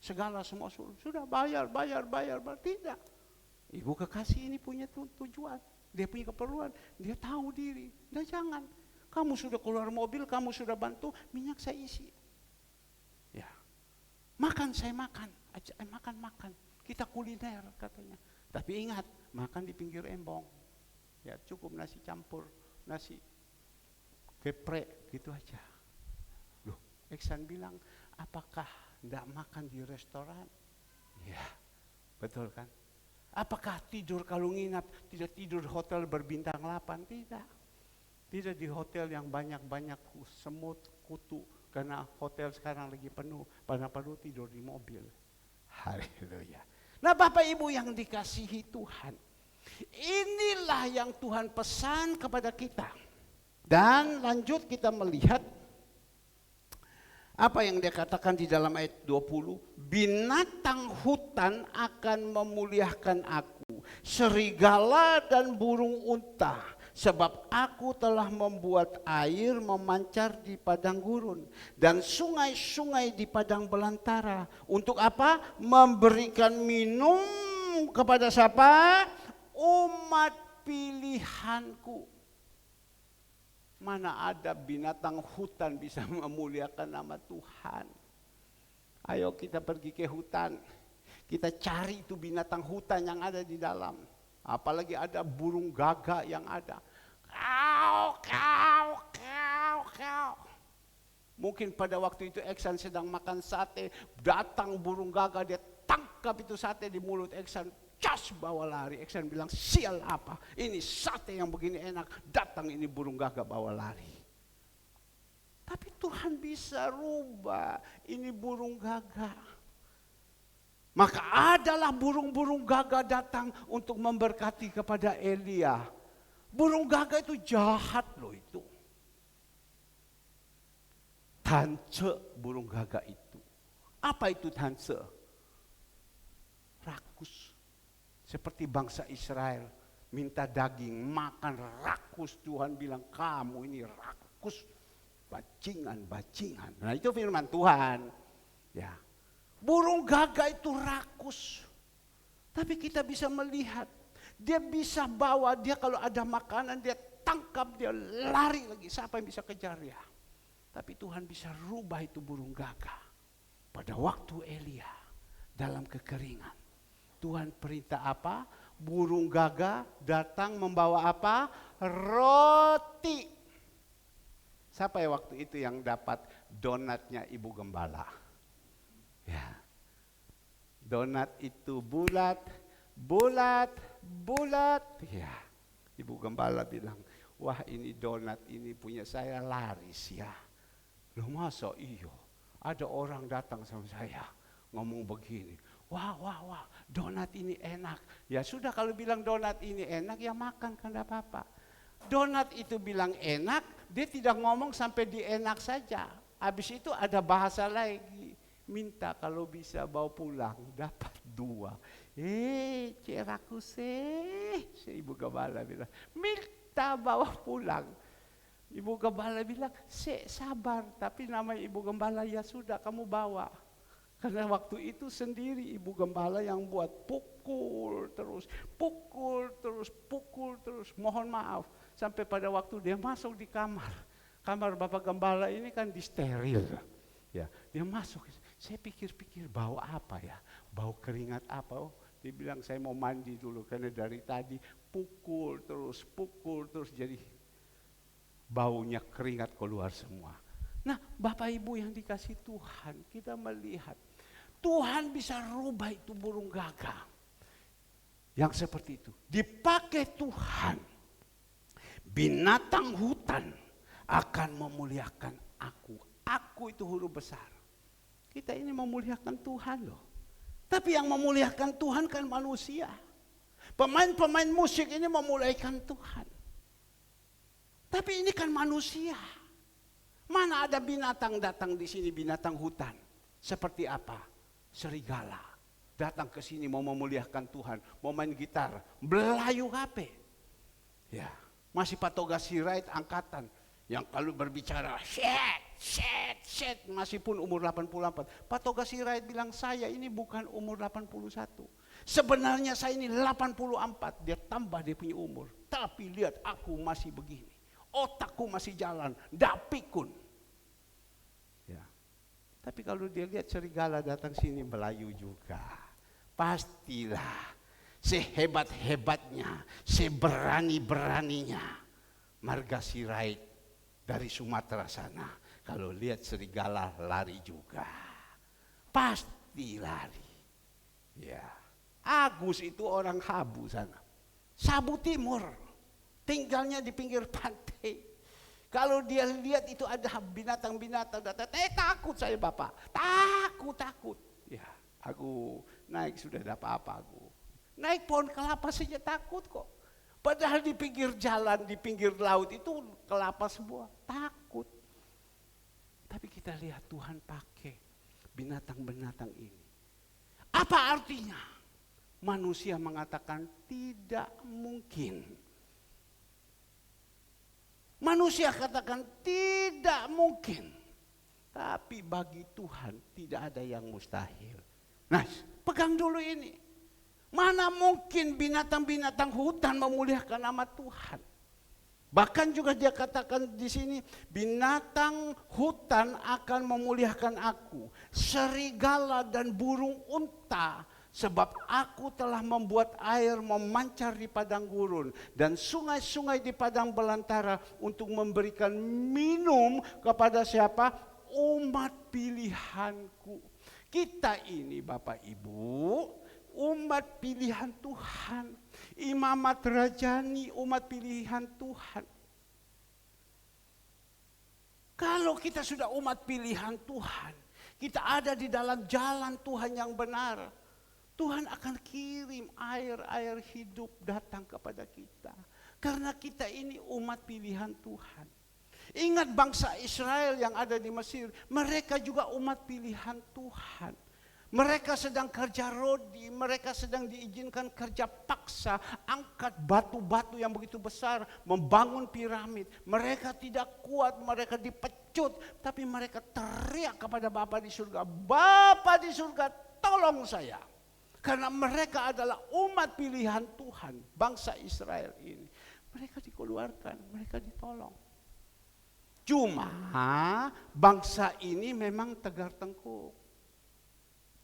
Segala semua sudah bayar. Tidak. Ibu kekasih ini punya tujuan. Dia punya keperluan. Dia tahu diri. Dan jangan. Kamu sudah keluar mobil, kamu sudah bantu, minyak saya isi. Ya. Makan saya makan. Makan. Kita kuliner katanya. Tapi ingat, makan di pinggir embong. Ya, cukup nasi campur, nasi geprek gitu aja. Loh, Iksan bilang, apakah enggak makan di restoran? Ya, betul kan? Apakah tidur kalau nginap, tidak tidur hotel berbintang 8? Tidak. Tidak di hotel yang banyak-banyak semut, kutu. Karena hotel sekarang lagi penuh. Pada perlu tidur di mobil. Haleluya. Nah Bapak Ibu yang dikasihi Tuhan, inilah yang Tuhan pesan kepada kita. Dan lanjut kita melihat apa yang dia katakan di dalam ayat 20, binatang hutan akan memuliakan aku, serigala dan burung unta, sebab aku telah membuat air memancar di padang gurun dan sungai-sungai di padang belantara. Untuk apa? Memberikan minum kepada siapa? Umat pilihanku. Mana ada binatang hutan bisa memuliakan nama Tuhan. Ayo kita pergi ke hutan, kita cari itu binatang hutan yang ada di dalam. Apalagi ada burung gagak yang ada. Kau. Mungkin pada waktu itu Eksan sedang makan sate, datang burung gagak, dia tangkap itu sate di mulut Eksan. Cas bawa lari. Eksan bilang, sial apa? Ini sate yang begini enak. Datang ini burung gagak bawa lari. Tapi Tuhan bisa rubah ini burung gagak. Maka adalah burung-burung gagak datang untuk memberkati kepada Elia. Burung gagak itu jahat loh itu. Tance burung gagak itu. Apa itu tance? Rakus. Seperti bangsa Israel minta daging, makan rakus. Tuhan bilang kamu ini rakus, bajingan. Nah itu firman Tuhan. Ya, burung gagak itu rakus. Tapi kita bisa melihat, dia bisa bawa, dia kalau ada makanan dia tangkap, dia lari lagi. Siapa yang bisa kejar dia? Tapi Tuhan bisa rubah itu burung gagak. Pada waktu Elia dalam kekeringan, Tuhan perintah apa? Burung gagak datang membawa apa? Roti. Siapa ya waktu itu yang dapat donatnya Ibu Gembala? Ya. Donat itu bulat. Ya. Ibu Gembala bilang, wah ini donat ini punya saya laris ya. Loh masa iyo? Ada orang datang sama saya ngomong begini. Wah, donat ini enak. Ya sudah kalau bilang donat ini enak, ya makan kan enggak apa-apa. Donat itu bilang enak, dia tidak ngomong sampai di enak saja. Habis itu ada bahasa lagi. Minta kalau bisa bawa pulang, dapat 2. Ceraku si Ibu Gembala bilang, minta bawa pulang. Ibu Gembala bilang, sabar, tapi nama Ibu Gembala ya sudah kamu bawa. Karena waktu itu sendiri Ibu Gembala yang buat pukul terus. Mohon maaf. Sampai pada waktu dia masuk di kamar. Kamar Bapak Gembala ini kan disteril. Ya, dia masuk. Saya pikir-pikir bau apa ya? Bau keringat apa? Oh, dia bilang saya mau mandi dulu. Karena dari tadi pukul terus. Jadi baunya keringat keluar semua. Nah Bapak Ibu yang dikasih Tuhan, kita melihat Tuhan bisa rubah itu burung gagak yang seperti itu. Dipakai Tuhan, binatang hutan akan memuliakan aku. Aku itu huruf besar. Kita ini memuliakan Tuhan loh. Tapi yang memuliakan Tuhan kan manusia. Pemain-pemain musik ini memuliakan Tuhan. Tapi ini kan manusia. Mana ada binatang datang di sini, binatang hutan. Seperti apa? Serigala datang ke sini mau memuliakan Tuhan, mau main gitar, belayu HP. Ya, masih Pak Toga Sirait angkatan yang kalau berbicara set masih pun umur 84. Pak Toga Sirait bilang saya ini bukan umur 81. Sebenarnya saya ini 84, dia tambah dia punya umur. Tapi lihat aku masih begini. Otakku masih jalan, ndak pikun. Tapi kalau dia lihat serigala datang sini Melayu juga, pastilah sehebat-hebatnya, seberani-beraninya Marga Sirait dari Sumatera sana. Kalau lihat serigala lari juga, pasti lari. Ya, Agus itu orang Habu sana, Sabu Timur, tinggalnya di pinggir pantai. Kalau dia lihat itu ada binatang-binatang datang, takut saya Bapak, takut. Ya, Aku naik sudah ada apa-apa aku. Naik pohon kelapa saja takut kok. Padahal di pinggir jalan, di pinggir laut itu kelapa semua. Takut. Tapi kita lihat Tuhan pakai binatang-binatang ini. Apa artinya? Manusia mengatakan tidak mungkin. Manusia katakan tidak mungkin. Tapi bagi Tuhan tidak ada yang mustahil. Nah, pegang dulu ini. Mana mungkin binatang-binatang hutan memuliakan nama Tuhan? Bahkan juga dia katakan di sini, binatang hutan akan memuliakan aku, serigala dan burung unta, sebab aku telah membuat air memancar di padang gurun dan sungai-sungai di padang belantara untuk memberikan minum kepada siapa? Umat pilihanku. Kita ini Bapak Ibu, umat pilihan Tuhan, imamat rajani, umat pilihan Tuhan. Kalau kita sudah umat pilihan Tuhan, kita ada di dalam jalan Tuhan yang benar, Tuhan akan kirim air-air hidup datang kepada kita. Karena kita ini umat pilihan Tuhan. Ingat bangsa Israel yang ada di Mesir, mereka juga umat pilihan Tuhan. Mereka sedang kerja rodi, mereka sedang diizinkan kerja paksa, angkat batu-batu yang begitu besar, membangun piramid. Mereka tidak kuat, mereka dipecut, tapi mereka teriak kepada Bapa di surga, Bapa di surga tolong saya. Karena mereka adalah umat pilihan Tuhan, bangsa Israel ini. Mereka dikeluarkan, mereka ditolong. Cuma bangsa ini memang tegar tengkuk.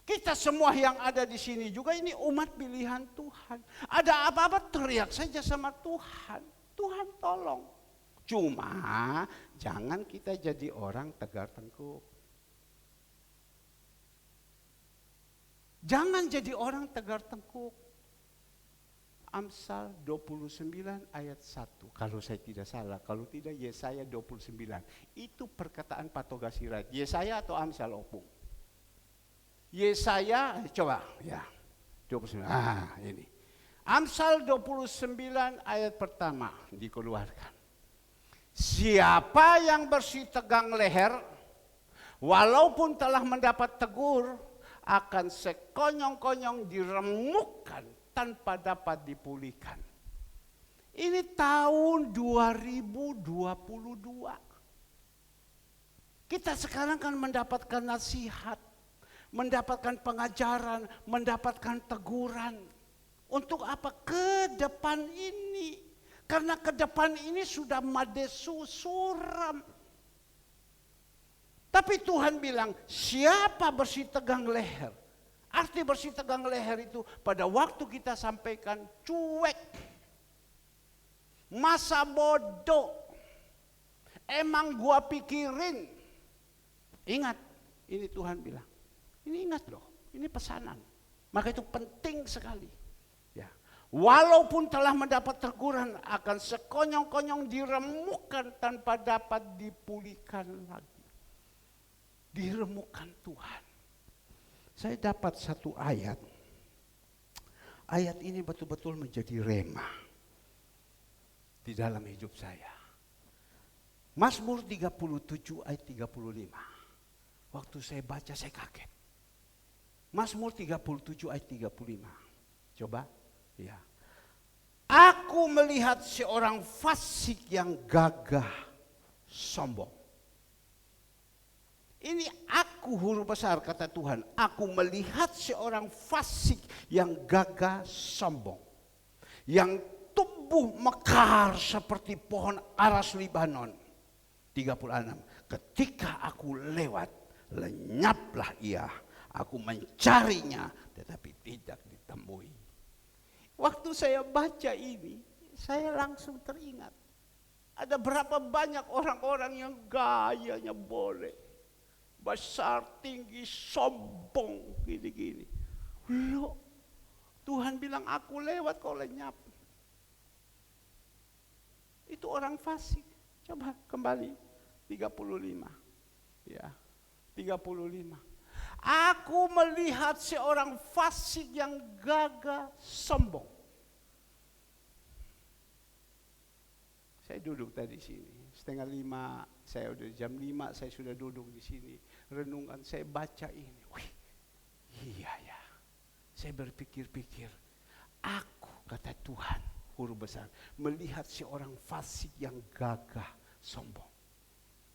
Kita semua yang ada di sini juga ini umat pilihan Tuhan. Ada apa-apa teriak saja sama Tuhan. Tuhan tolong. Cuma jangan kita jadi orang tegar tengkuk. Jangan jadi orang tegar tengkuk. Amsal 29 ayat 1. Kalau saya tidak salah, kalau tidak Yesaya 29. Itu perkataan Patoga Sirait. Yesaya atau Amsal Opung? Yesaya, coba ya, 29, ini. Amsal 29 ayat pertama dikeluarkan. Siapa yang bersih tegang leher, walaupun telah mendapat tegur, akan sekonyong-konyong diremukkan tanpa dapat dipulihkan. Ini tahun 2022. Kita sekarang kan mendapatkan nasihat, mendapatkan pengajaran, mendapatkan teguran. Untuk apa? Ke depan ini. Karena ke depan ini sudah madesu suram. Tapi Tuhan bilang, siapa bersih tegang leher? Arti bersih tegang leher itu pada waktu kita sampaikan cuek. Masa bodoh. Emang gua pikirin. Ingat, ini Tuhan bilang. Ini ingat loh, ini pesanan. Maka itu penting sekali. Ya. Walaupun telah mendapat teguran, akan sekonyong-konyong diremukkan tanpa dapat dipulihkan lagi. Diremukkan Tuhan. Saya dapat satu ayat. Ayat ini betul-betul menjadi rema di dalam hidup saya. Mazmur 37 ayat 35. Waktu saya baca saya kaget. Mazmur 37 ayat 35. Coba, ya. Aku melihat seorang fasik yang gagah sombong. Ini aku huruf besar kata Tuhan. Aku melihat seorang fasik yang gagah sombong. Yang tumbuh mekar seperti pohon aras Libanon. 36. Ketika aku lewat, lenyaplah ia. Aku mencarinya tetapi tidak ditemui. Waktu saya baca ini, saya langsung teringat. Ada berapa banyak orang-orang yang gayanya boleh. Besar, tinggi, sombong, gini-gini. Loh, Tuhan bilang aku lewat kau lenyap. Itu orang fasik. Coba kembali, 35. Ya, 35. Aku melihat seorang fasik yang gagah sombong. Saya duduk tadi sini, 4:30, saya udah jam 5 saya sudah duduk di sini. Renungan saya baca ini. Wih, iya ya. Saya berpikir-pikir, aku kata Tuhan, huruf besar, melihat seorang fasik yang gagah sombong.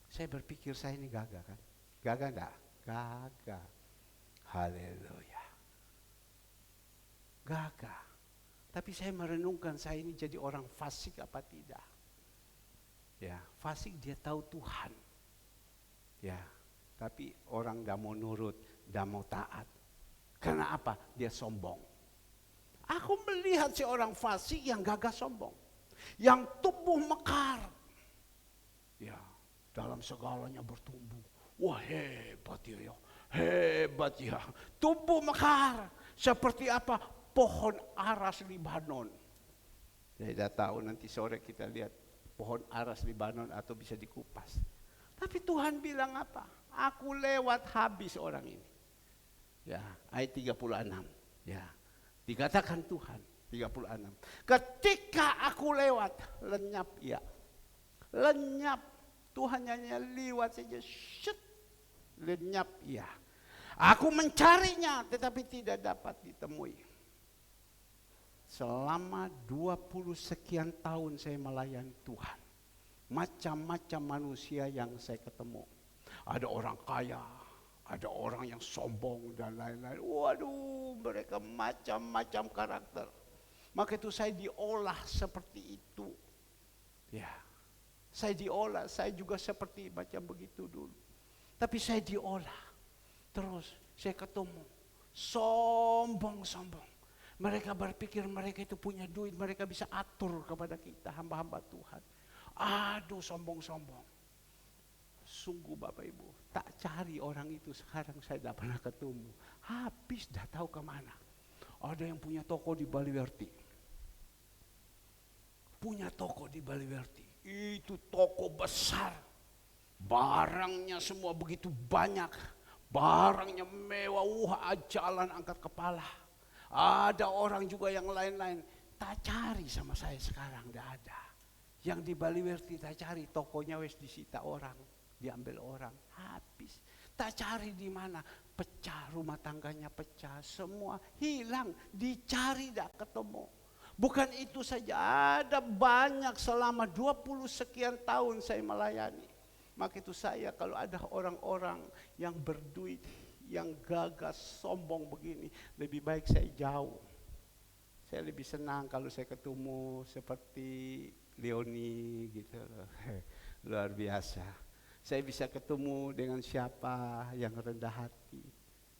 Saya berpikir saya ini gagah kan? Gagah enggak? Gagah. Haleluya. Gagah. Tapi saya merenungkan saya ini jadi orang fasik apa tidak? Ya, fasik dia tahu Tuhan. Ya, tapi orang enggak mau nurut, enggak mau taat. Karena apa? Dia sombong. Aku melihat seorang fasik yang gagah sombong, yang tumbuh mekar. Ya, dalam segalanya bertumbuh. Wah, hebat ya. Hebat ya. Tumbuh mekar. Seperti apa? Pohon aras Libanon. Saya tidak tahu, nanti sore kita lihat pohon aras Libanon atau bisa dikupas. Tapi Tuhan bilang apa? Aku lewat habis orang ini. Ya, ayat 36. Ya. Dikatakan Tuhan 36. Ketika aku lewat, lenyap ia. Lenyap. Tuhan hanya lewat saja. Syut. Lenyap ia. Aku mencarinya tetapi tidak dapat ditemui. Selama 20 sekian tahun saya melayani Tuhan. Macam-macam manusia yang saya ketemu. Ada orang kaya, ada orang yang sombong dan lain-lain. Waduh, mereka macam-macam karakter. Maka itu saya diolah seperti itu. Ya, saya diolah, saya juga seperti macam begitu dulu. Tapi saya diolah. Terus saya ketemu sombong-sombong. Mereka berpikir mereka itu punya duit, mereka bisa atur kepada kita hamba-hamba Tuhan. Aduh, sombong-sombong. Sungguh Bapak Ibu, tak cari orang itu sekarang saya tidak pernah ketemu. Habis dah tahu kemana. Ada yang punya toko di Baliwerti. Punya toko di Baliwerti. Itu toko besar. Barangnya semua begitu banyak. Barangnya mewah, jalan angkat kepala. Ada orang juga yang lain-lain. Tak cari sama saya sekarang, tidak ada. Yang di Baliwerti tak cari, tokonya wes disita orang. Diambil orang, habis. Tak cari di mana, pecah, rumah tangganya pecah, semua hilang, dicari tak ketemu. Bukan itu saja, ada banyak selama 20 sekian tahun saya melayani. Maka itu saya kalau ada orang-orang yang berduit, yang gagah, sombong begini, lebih baik saya jauh. Saya lebih senang kalau saya ketemu seperti Leoni gitu. Luar biasa. Saya bisa ketemu dengan siapa yang rendah hati.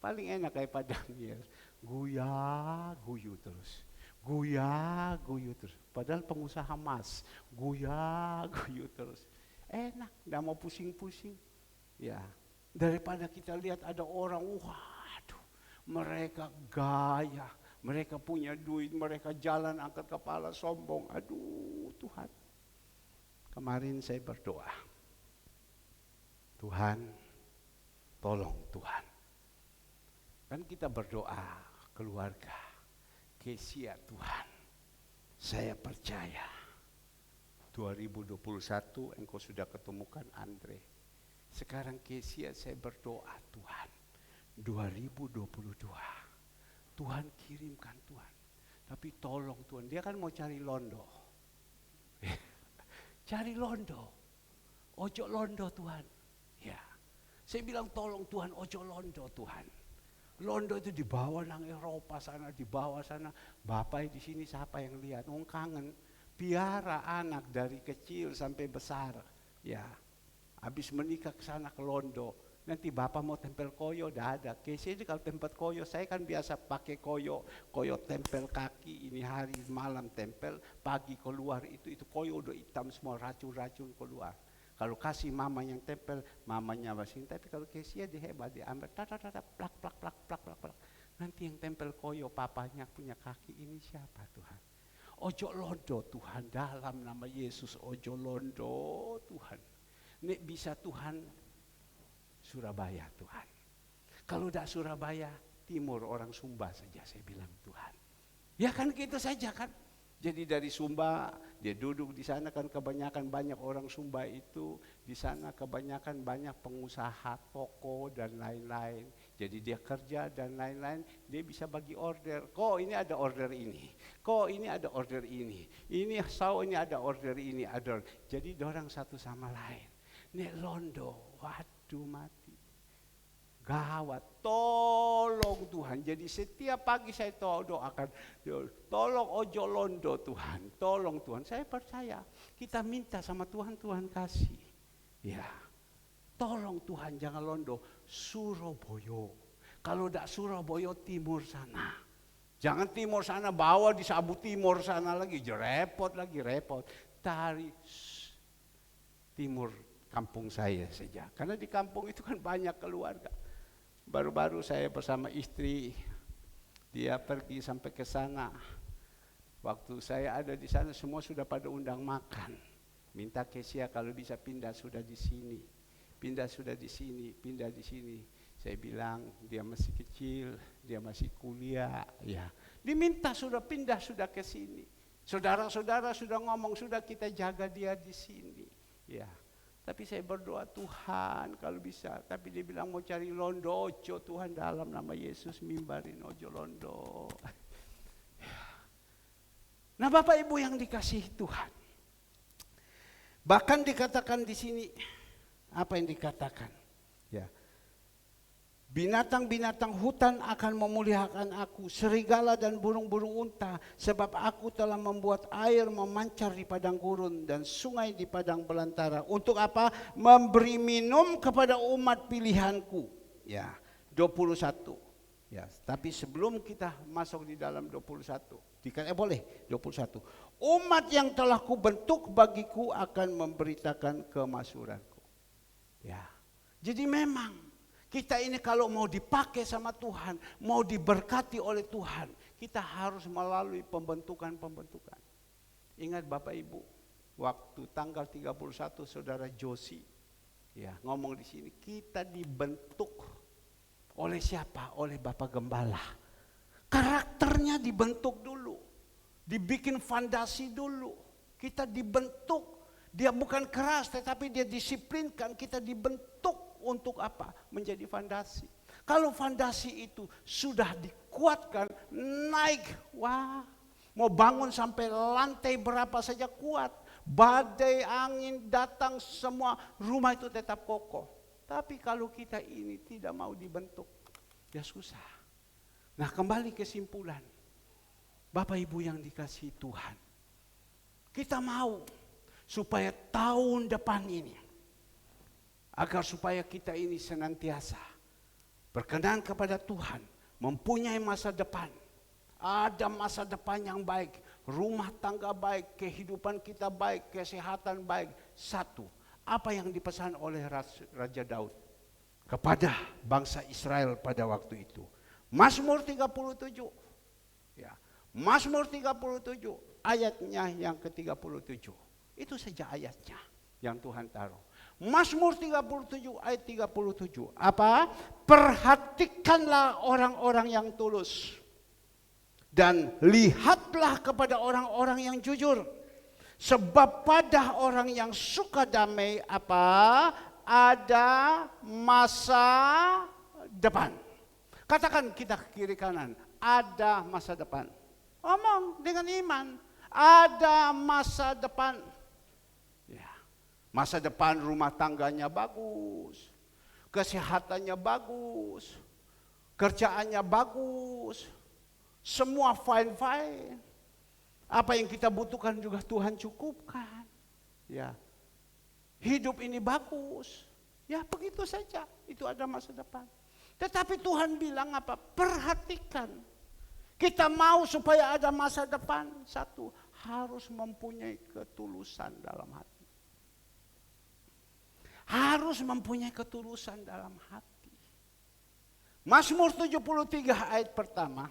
Paling enak kayak Pak Daniel. Guya-guyu terus. Guya-guyu terus. Padahal pengusaha emas. Guya-guyu terus. Enak, tidak mau pusing-pusing. Ya, daripada kita lihat ada orang, waduh, mereka gaya, mereka punya duit, mereka jalan angkat kepala sombong. Aduh Tuhan. Kemarin saya berdoa. Tuhan, tolong Tuhan. Kan kita berdoa keluarga. Kesia Tuhan. Saya percaya 2021 engkau sudah ketemukan Andre. Sekarang Kesia saya berdoa Tuhan. 2022 Tuhan kirimkan Tuhan. Tapi tolong Tuhan, dia kan mau cari londo. Cari londo. Ojo londo Tuhan. Ya. Saya bilang tolong Tuhan, ojo londo Tuhan. Londo itu dibawa nang Eropa sana, dibawa sana. Bapak di sini siapa yang lihat? Wong kangen. Piara anak dari kecil sampai besar. Ya. Habis menikah ke sana ke Londo. Nanti bapak mau tempel koyo, dah ada. Kayaknya ini kalau tempat koyo, saya kan biasa pakai koyo. Koyo tempel kaki, ini hari malam tempel, pagi keluar itu koyo udah hitam semua, racun-racun keluar. Kalau kasih mama yang tempel, mamanya masih. Tapi kalau Kesia dia hebat, dia ambil plak. Nanti yang tempel koyo papanya punya kaki, ini siapa Tuhan? Ojo londo Tuhan, dalam nama Yesus ojo londo Tuhan. Nek bisa Tuhan, Surabaya Tuhan. Kalau tidak Surabaya, timur orang Sumba saja saya bilang Tuhan. Ya kan gitu saja kan. Jadi dari Sumba, dia duduk di sana kan kebanyakan banyak orang Sumba itu. Di sana kebanyakan banyak pengusaha, toko dan lain-lain. Jadi dia kerja dan lain-lain, dia bisa bagi order. Kok ini ada order ini, kok ini ada order ini. Ini ada order ini, ada. Jadi dorang satu sama lain. Nek londo, waduh mati. Gawat, tolong Tuhan. Jadi setiap pagi saya doakan, tolong ojo londo Tuhan, tolong Tuhan. Saya percaya, kita minta sama Tuhan, Tuhan kasih. Ya, tolong Tuhan jangan londo. Surabaya, kalau tidak Surabaya timur sana. Jangan timur sana, bawa di Sabu Timur sana lagi, repot. Tarik timur kampung saya saja. Karena di kampung itu kan banyak keluarga. Baru-baru saya bersama istri, dia pergi sampai ke sana. Waktu saya ada di sana semua sudah pada undang makan. Minta Kesia kalau bisa pindah sudah di sini. Pindah di sini. Saya bilang dia masih kecil, dia masih kuliah, ya. Diminta sudah pindah sudah ke sini. Saudara-saudara sudah ngomong sudah kita jaga dia di sini, ya. Tapi saya berdoa Tuhan kalau bisa. Tapi dia bilang mau cari londo, ojo Tuhan dalam nama Yesus mimbarin ojo londo. Nah Bapak Ibu yang dikasihi Tuhan. Bahkan dikatakan di sini, apa yang dikatakan? Ya. Binatang-binatang hutan akan memuliakan aku, serigala dan burung-burung unta, sebab aku telah membuat air memancar di padang gurun dan sungai di padang belantara. Untuk apa? Memberi minum kepada umat pilihanku. Ya, 21. Ya, tapi sebelum kita masuk di dalam 21, boleh 21. Umat yang telah kubentuk bagiku akan memberitakan kemaksuranku. Ya. Jadi memang kita ini kalau mau dipakai sama Tuhan, mau diberkati oleh Tuhan, kita harus melalui pembentukan-pembentukan. Ingat Bapak Ibu, waktu tanggal 31 Saudara Josi ya ngomong di sini, kita dibentuk oleh siapa? Oleh Bapak Gembala. Karakternya dibentuk dulu, dibikin fondasi dulu. Kita dibentuk, dia bukan keras tetapi dia disiplinkan, kita dibentuk. Untuk apa? Menjadi fondasi. Kalau fondasi itu sudah dikuatkan, naik, wah, mau bangun sampai lantai berapa saja kuat. Badai, angin datang, semua rumah itu tetap kokoh. Tapi kalau kita ini tidak mau dibentuk, ya susah. Nah kembali kesimpulan, Bapak Ibu yang dikasihi Tuhan, kita mau supaya tahun depan ini, agar supaya kita ini senantiasa berkenan kepada Tuhan, mempunyai masa depan. Ada masa depan yang baik, rumah tangga baik, kehidupan kita baik, kesehatan baik. Satu, apa yang dipesan oleh Raja Daud kepada bangsa Israel pada waktu itu. Mazmur 37. Ya, Mazmur 37 ayatnya yang ke-37. Itu saja ayatnya yang Tuhan taruh. Mazmur 37 ayat 37. Apa? Perhatikanlah orang-orang yang tulus dan lihatlah kepada orang-orang yang jujur. Sebab pada orang yang suka damai apa? Ada masa depan. Katakan kita ke kiri kanan, ada masa depan. Omong dengan iman, ada masa depan. Masa depan rumah tangganya bagus, kesehatannya bagus, kerjaannya bagus, semua fine-fine. Apa yang kita butuhkan juga Tuhan cukupkan. Ya, hidup ini bagus. Ya begitu saja, itu ada masa depan. Tetapi Tuhan bilang apa? Perhatikan. Kita mau supaya ada masa depan, satu, harus mempunyai ketulusan dalam hati. Harus mempunyai ketulusan dalam hati. Mazmur 73 ayat pertama.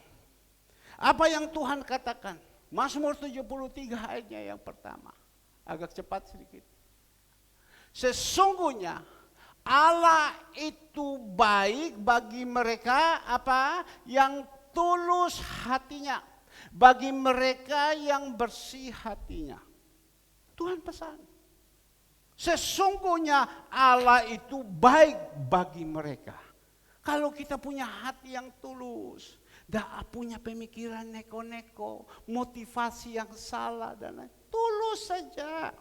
Apa yang Tuhan katakan? Mazmur 73 ayatnya yang pertama. Agak cepat sedikit. Sesungguhnya Allah itu baik bagi mereka apa? Yang tulus hatinya, bagi mereka yang bersih hatinya. Tuhan pesan, sesungguhnya Allah itu baik bagi mereka. Kalau kita punya hati yang tulus, tidak punya pemikiran neko-neko, motivasi yang salah dan lain, tulus saja.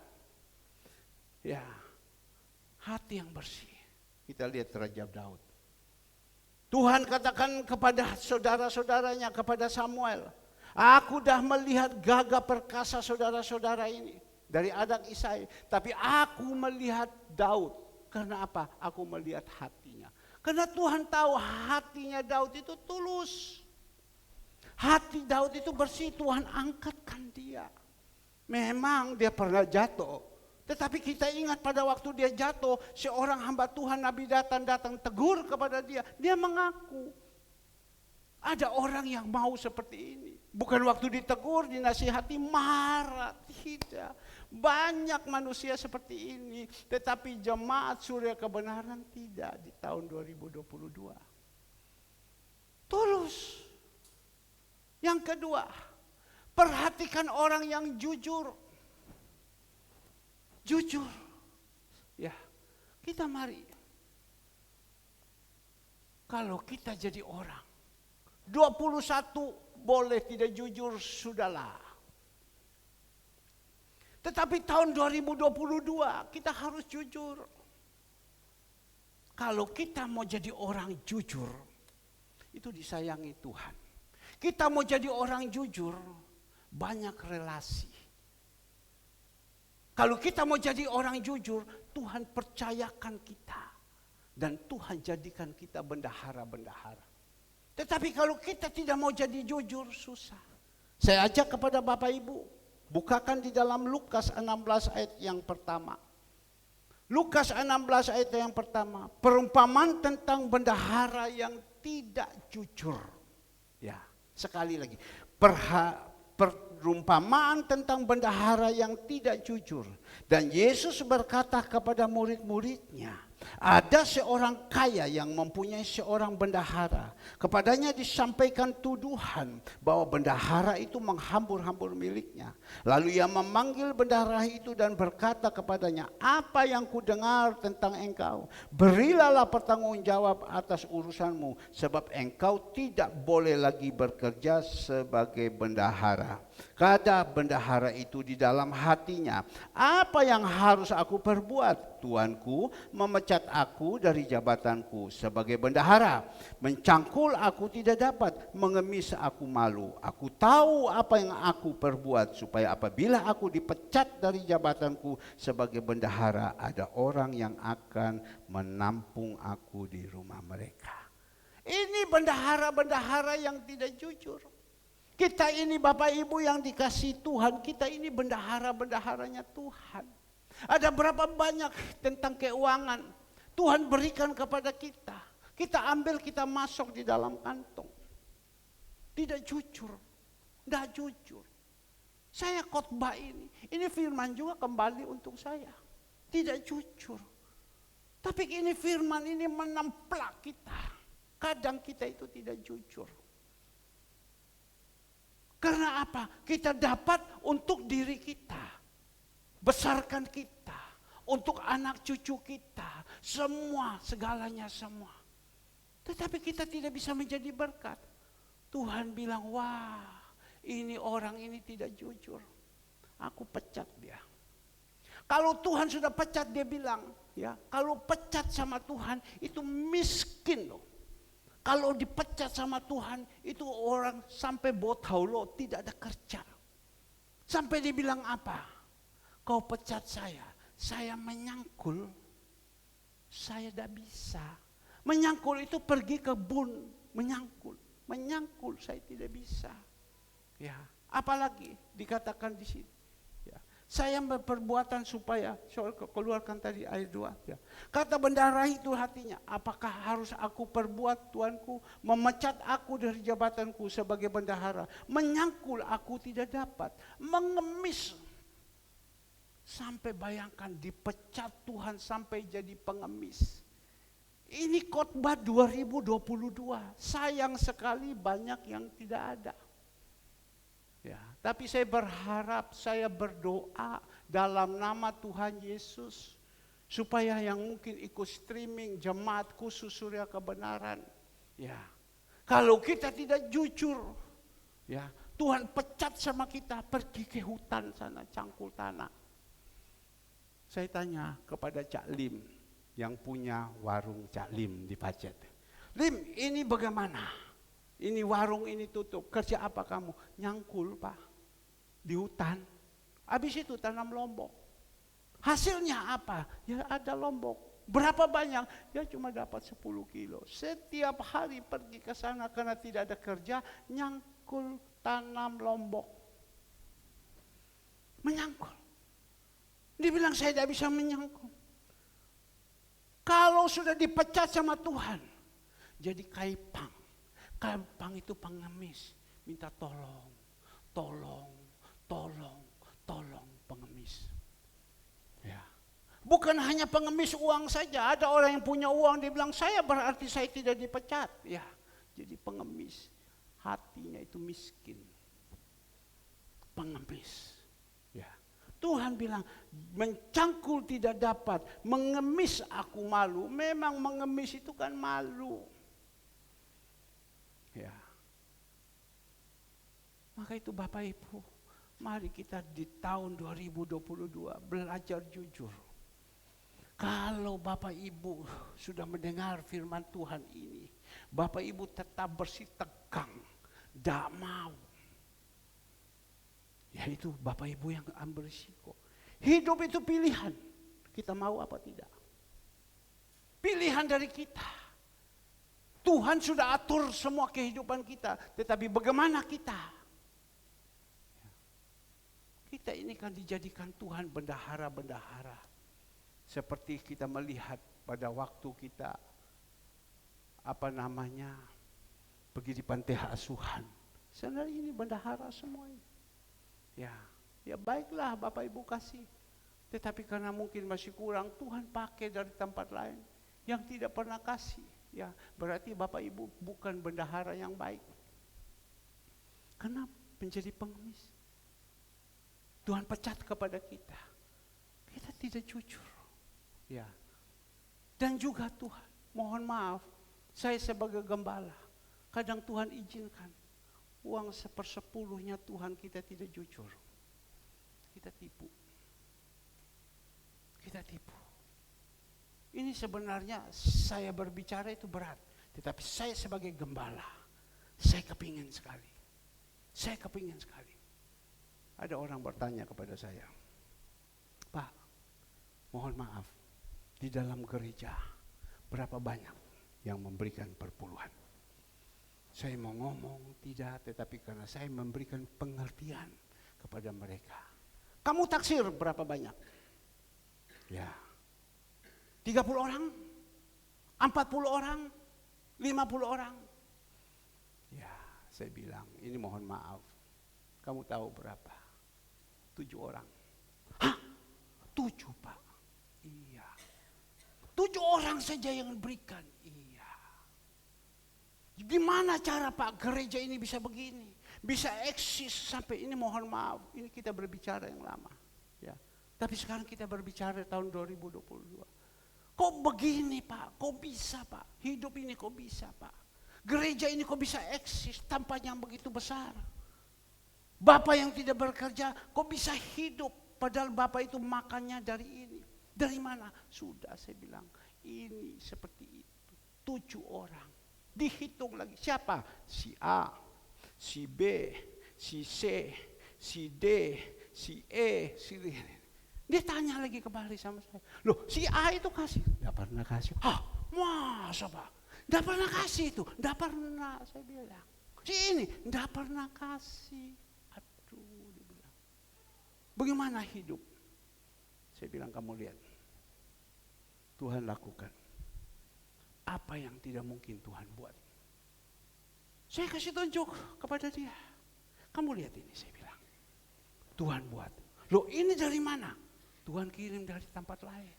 Ya, hati yang bersih. Kita lihat Raja Daud. Tuhan katakan kepada saudara-saudaranya, kepada Samuel, aku dah melihat gagah perkasa saudara-saudara ini dari anak Isai, tapi aku melihat Daud. Karena apa? Aku melihat hatinya. Karena Tuhan tahu hatinya Daud itu tulus. Hati Daud itu bersih, Tuhan angkatkan dia. Memang dia pernah jatuh, tetapi kita ingat pada waktu dia jatuh, seorang hamba Tuhan Nabi datang tegur kepada dia. Dia mengaku. Ada orang yang mau seperti ini. Bukan waktu ditegur, dinasihati, marah. Tidak. Banyak manusia seperti ini. Tetapi jemaat Surya Kebenaran tidak di tahun 2022. Tulus. Yang kedua, perhatikan orang yang jujur. Jujur. Ya, kita mari. Kalau kita jadi orang 21 boleh tidak jujur, sudahlah. Tetapi tahun 2022 kita harus jujur. Kalau kita mau jadi orang jujur, itu disayangi Tuhan. Kita mau jadi orang jujur, banyak relasi. Kalau kita mau jadi orang jujur, Tuhan percayakan kita. Dan Tuhan jadikan kita bendahara-bendahara. Tetapi kalau kita tidak mau jadi jujur, susah. Saya ajak kepada Bapak Ibu, bukakan di dalam Lukas 16 ayat yang pertama. Lukas 16 ayat yang pertama, perumpamaan tentang bendahara yang tidak jujur. Ya, sekali lagi. Perumpamaan tentang bendahara yang tidak jujur. Dan Yesus berkata kepada murid-muridnya, ada seorang kaya yang mempunyai seorang bendahara. Kepadanya disampaikan tuduhan bahwa bendahara itu menghambur-hambur miliknya. Lalu ia memanggil bendahara itu dan berkata kepadanya, apa yang kudengar tentang engkau? Berilah pertanggungjawab atas urusanmu, sebab engkau tidak boleh lagi bekerja sebagai bendahara. Kata bendahara itu di dalam hatinya, apa yang harus aku perbuat? Tuanku memecat aku dari jabatanku sebagai bendahara. Mencangkul aku tidak dapat, mengemis aku malu. Aku tahu apa yang aku perbuat, supaya apabila aku dipecat dari jabatanku sebagai bendahara, ada orang yang akan menampung aku di rumah mereka. Ini bendahara-bendahara yang tidak jujur. Kita ini Bapak Ibu yang dikasih Tuhan, kita ini bendahara-bendaharanya Tuhan. Ada berapa banyak tentang keuangan Tuhan berikan kepada kita. Kita ambil, kita masuk di dalam kantong. Tidak jujur, tidak jujur. Saya khotbah ini firman juga kembali untuk saya. Tidak jujur. Tapi ini firman ini menempelak kita. Kadang kita itu tidak jujur. Karena apa? Kita dapat untuk diri kita. Besarkan kita, untuk anak cucu kita, semua, segalanya semua. Tetapi kita tidak bisa menjadi berkat. Tuhan bilang, wah, ini orang ini tidak jujur. Aku pecat dia. Kalau Tuhan sudah pecat, dia bilang, ya, kalau pecat sama Tuhan itu miskin loh. Kalau dipecat sama Tuhan itu orang sampai botau loh, tidak ada kerja. Sampai dia bilang apa? Kau pecat saya menyangkul, saya tidak bisa. Menyangkul itu pergi kebun, menyangkul saya tidak bisa. Ya, apalagi dikatakan di sini. Ya, saya berperbuatan supaya, soal keluarkan tadi ayat 2. Ya. Kata bendahara itu hatinya, apakah harus aku perbuat Tuanku, memecat aku dari jabatanku sebagai bendahara, menyangkul aku tidak dapat, mengemis. Sampai bayangkan dipecat Tuhan sampai jadi pengemis. Ini khotbah 2022. Sayang sekali banyak yang tidak ada. Ya, tapi saya berharap, saya berdoa dalam nama Tuhan Yesus supaya yang mungkin ikut streaming jemaat khusus Surya Kebenaran, ya, kalau kita tidak jujur, ya, Tuhan pecat sama kita, pergi ke hutan sana cangkul tanah. Saya tanya kepada Cak Lim yang punya warung Cak Lim di Pacet. Lim, ini bagaimana? Ini warung ini tutup, kerja apa kamu? Nyangkul Pak, di hutan. Habis itu tanam lombok. Hasilnya apa? Ya ada lombok. Berapa banyak? Ya cuma dapat 10 kilo. Setiap hari pergi ke sana karena tidak ada kerja, nyangkul tanam lombok. Menyangkul. Dibilang saya tidak bisa menyangkul. Kalau sudah dipecat sama Tuhan, jadi kaipang. Kaipang itu pengemis, minta tolong, pengemis. Ya. Bukan hanya pengemis uang saja, ada orang yang punya uang, dia bilang saya berarti saya tidak dipecat. Ya, jadi pengemis, hatinya itu miskin, pengemis. Ya. Tuhan bilang mencangkul tidak dapat, mengemis aku malu. Memang mengemis itu kan malu. Ya. Maka itu Bapak Ibu, mari kita di tahun 2022 belajar jujur. Kalau Bapak Ibu sudah mendengar firman Tuhan ini, Bapak Ibu tetap bersih tegang, tidak mau. Yaitu Bapak Ibu yang ambil risiko. Hidup itu pilihan, kita mau apa tidak. Pilihan dari kita. Tuhan sudah atur semua kehidupan kita, tetapi bagaimana kita? Kita ini kan dijadikan Tuhan bendahara-bendahara. Seperti kita melihat pada waktu kita, pergi di pantai asuhan. Sebenarnya ini bendahara semua ini. Ya baiklah Bapak Ibu kasih. Tetapi karena mungkin masih kurang, Tuhan pakai dari tempat lain yang tidak pernah kasih. Ya, berarti Bapak Ibu bukan bendahara yang baik. Karena menjadi pengemis. Tuhan pecat kepada kita. Kita tidak jujur. Ya. Dan juga Tuhan, mohon maaf, saya sebagai gembala, kadang Tuhan izinkan uang 1/10 Tuhan kita tidak jujur. Kita tipu. Ini sebenarnya saya berbicara itu berat. Tetapi saya sebagai gembala, saya kepingin sekali. Ada orang bertanya kepada saya, Pak, mohon maaf, di dalam gereja berapa banyak yang memberikan perpuluhan? Saya mau ngomong tidak, tetapi karena saya memberikan pengertian kepada mereka. Kamu taksir berapa banyak? Ya, 30 orang, 40 orang, 50 orang. Ya, saya bilang, ini mohon maaf. Kamu tahu berapa? 7 orang. Hah? 7 Pak? Iya. 7 orang saja yang berikan? Iya. Gimana cara Pak gereja ini bisa begini? Bisa eksis sampai ini, mohon maaf. Ini kita berbicara yang lama. Ya. Tapi sekarang kita berbicara tahun 2022. Kok begini Pak? Kok bisa Pak? Hidup ini kok bisa Pak? Gereja ini kok bisa eksis tanpa yang begitu besar? Bapak yang tidak bekerja kok bisa hidup? Padahal Bapak itu makannya dari ini. Dari mana? Sudah saya bilang, ini seperti itu. 7 orang. Dihitung lagi. Siapa? Si A, si B, si C, si D, si E, si D. Dia tanya lagi kembali sama saya. Loh, si A itu kasih? Tidak pernah kasih. Hah, masa Pak? Tidak pernah kasih itu? Tidak pernah, saya bilang. Si ini, tidak pernah kasih. Aduh, dia bilang. Bagaimana hidup? Saya bilang, kamu lihat. Tuhan lakukan. Apa yang tidak mungkin Tuhan buat. Saya kasih tunjuk kepada dia. Kamu lihat ini, saya bilang. Tuhan buat. Loh, ini dari mana? Tuhan kirim dari tempat lain.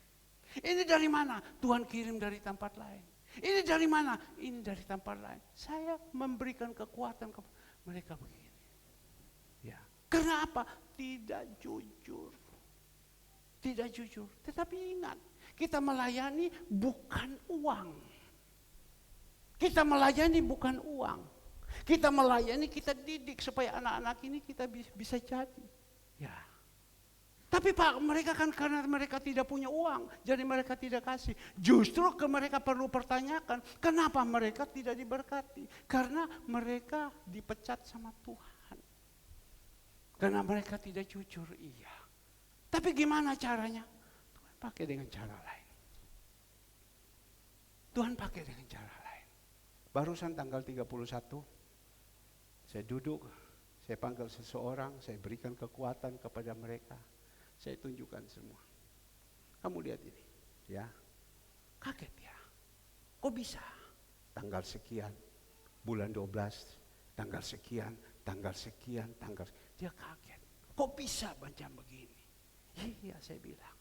Ini dari mana? Tuhan kirim dari tempat lain. Ini dari mana? Ini dari tempat lain. Saya memberikan kekuatan kepada mereka begini. Ya. Karena apa? Tidak jujur. Tidak jujur. Tetapi ingat, kita melayani bukan uang. Kita melayani bukan uang. Kita melayani, kita didik supaya anak-anak ini kita bisa jadi. Ya. Tapi Pak, mereka kan karena mereka tidak punya uang, jadi mereka tidak kasih. Justru mereka perlu pertanyakan, kenapa mereka tidak diberkati? Karena mereka dipecat sama Tuhan. Karena mereka tidak jujur, iya. Tapi gimana caranya? Tuhan pakai dengan cara lain. Tuhan pakai dengan cara lain. Barusan tanggal 31, saya duduk, saya panggil seseorang, saya berikan kekuatan kepada mereka. Saya tunjukkan semua. Kamu lihat ini, ya. Kaget ya. Kok bisa? Tanggal sekian, bulan 12, tanggal sekian, tanggal sekian, tanggal. Dia kaget. Kok bisa macam begini? Iya, saya bilang.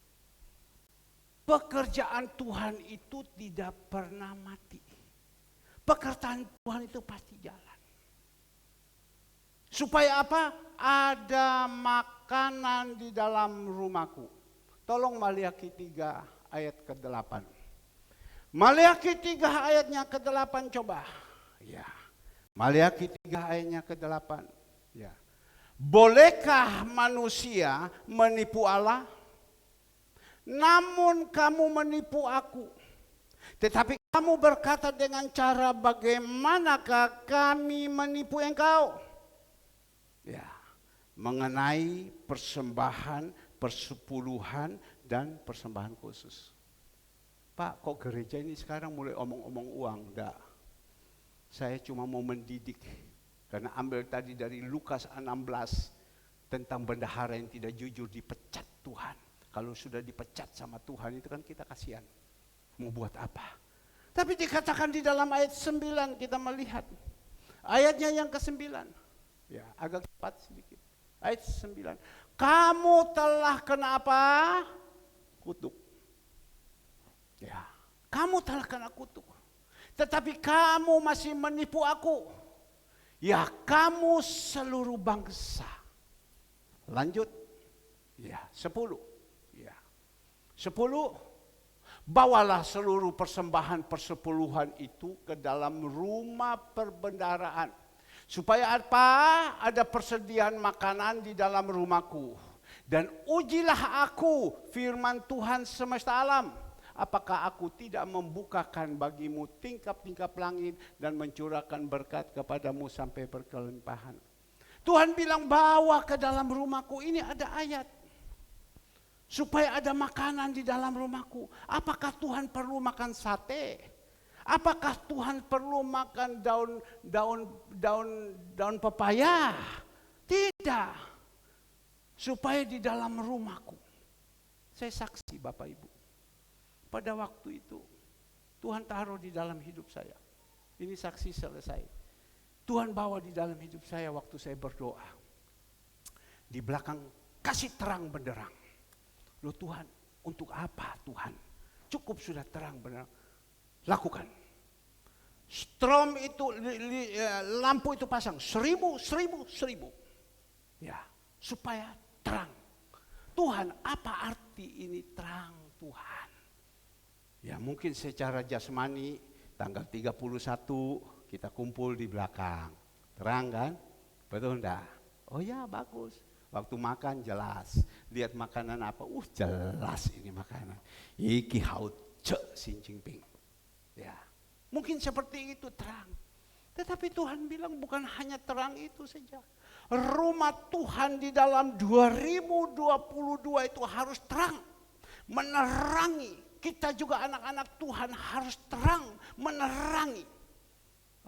Pekerjaan Tuhan itu tidak pernah mati. Pekerjaan Tuhan itu pasti jalan. Supaya apa? Ada makanan di dalam rumahku. Tolong Maliaki 3 ayat ke-8. Maliaki 3 ayatnya ke-8 coba. Ya. Maliaki 3 ayatnya ke-8. Ya. Bolehkah manusia menipu Allah? Namun kamu menipu aku. Tetapi kamu berkata dengan cara bagaimanakah kami menipu engkau? Ya, mengenai persembahan, persepuluhan, dan persembahan khusus. Pak, kok gereja ini sekarang mulai omong-omong uang? Enggak. Saya cuma mau mendidik. Karena ambil tadi dari Lukas 16 tentang bendahara yang tidak jujur dipecat Tuhan. Kalau sudah dipecat sama Tuhan itu kan kita kasihan. Mau buat apa? Tapi dikatakan di dalam ayat 9 kita melihat. Ayatnya yang ke-9. Ya, agak cepat sedikit. Ayat 9. Kamu telah kena apa? Kutuk. Ya, kamu telah kena kutuk. Tetapi kamu masih menipu aku. Ya, kamu seluruh bangsa. Lanjut. Ya, 10. Ya. 10. Bawalah seluruh persembahan persepuluhan itu ke dalam rumah perbendaharaan. Supaya apa? Ada persediaan makanan di dalam rumahku. Dan ujilah aku, firman Tuhan semesta alam. Apakah aku tidak membukakan bagimu tingkap-tingkap langit dan mencurahkan berkat kepadamu sampai berkelimpahan. Tuhan bilang bawa ke dalam rumahku, ini ada ayat. Supaya ada makanan di dalam rumahku. Apakah Tuhan perlu makan sate? Apakah Tuhan perlu makan daun pepaya? Tidak. Supaya di dalam rumahku. Saya saksi Bapak Ibu. Pada waktu itu Tuhan taruh di dalam hidup saya. Ini saksi selesai. Tuhan bawa di dalam hidup saya waktu saya berdoa. Di belakang kasih terang benderang. Loh Tuhan, untuk apa Tuhan? Cukup sudah terang benderang. Lakukan. Strom itu, lampu itu pasang 1000. Ya, supaya terang. Tuhan, apa arti ini terang Tuhan? Ya mungkin secara jasmani tanggal 31 kita kumpul di belakang. Terang kan? Betul enggak? Oh ya bagus. Waktu makan jelas. Lihat makanan apa? Jelas ini makanan. Iki haut ce Xi Jinping. Ya, mungkin seperti itu terang. Tetapi Tuhan bilang bukan hanya terang itu saja. Rumah Tuhan di dalam 2022 itu harus terang. Menerangi. Kita juga anak-anak Tuhan harus terang. Menerangi.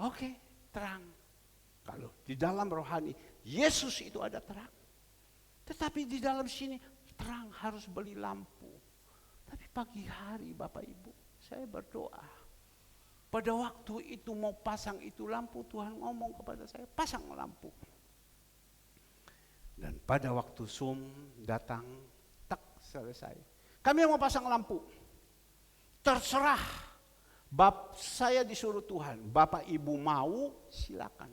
Oke, terang. Kalau di dalam rohani, Yesus itu ada terang. Tetapi di dalam sini, terang harus beli lampu. Tapi pagi hari Bapak Ibu, saya berdoa. Pada waktu itu mau pasang itu lampu, Tuhan ngomong kepada saya, pasang lampu. Dan pada waktu Zoom datang, tak selesai. Kami mau pasang lampu. Terserah Saya disuruh Tuhan, Bapak Ibu mau silakan.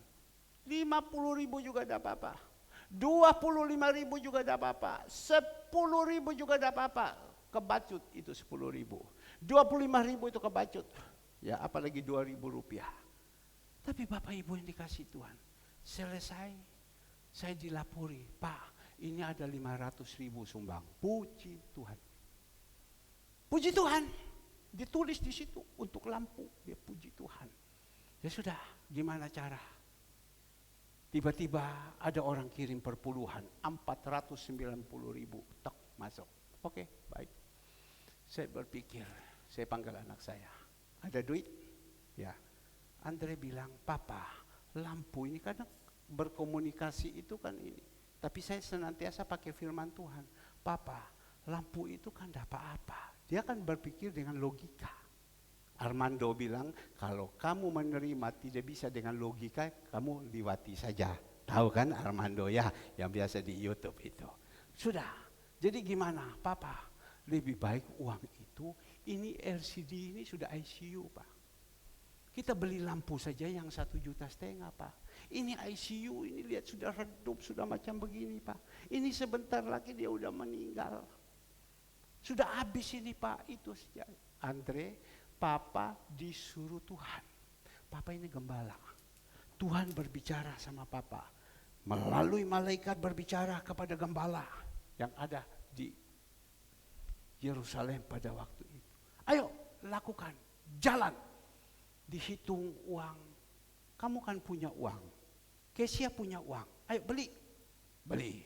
50.000 juga tidak apa-apa. 25.000 juga tidak apa-apa. 10.000 juga tidak apa-apa. Kebacut itu 10.000. 25.000 itu kebacut. Ya, apalagi 2.000 rupiah. Tapi Bapak Ibu yang dikasih Tuhan, selesai saya dilapori, Pak, ini ada 500.000 sumbang. Puji Tuhan. Puji Tuhan. Ditulis di situ untuk lampu. Ya, puji Tuhan. Ya sudah, gimana cara? Tiba-tiba ada orang kirim perpuluhan, 490.000, tok masuk. Oke, baik. Saya berpikir, saya panggil anak saya, ada duit? Ya. Andre bilang, Papa, lampu ini kadang berkomunikasi itu kan ini. Tapi saya senantiasa pakai firman Tuhan. Papa, lampu itu kan tidak apa-apa. Dia kan berpikir dengan logika. Armando bilang, kalau kamu menerima tidak bisa dengan logika, kamu liwati saja. Tahu kan Armando ya, yang biasa di YouTube itu. Sudah, jadi gimana Papa? Lebih baik uang itu, ini LCD ini sudah ICU Pak. Kita beli lampu saja yang 1,5 juta Pak. Ini ICU, ini lihat sudah redup, sudah macam begini Pak. Ini sebentar lagi dia udah meninggal. Sudah habis ini Pak, itu saja. Andre, Papa disuruh Tuhan. Papa ini gembala. Tuhan berbicara sama Papa. Melalui malaikat berbicara kepada gembala yang ada di Yerusalem pada waktu itu. Ayo lakukan, jalan. Dihitung uang. Kamu kan punya uang. Kesia punya uang. Ayo beli. Beli.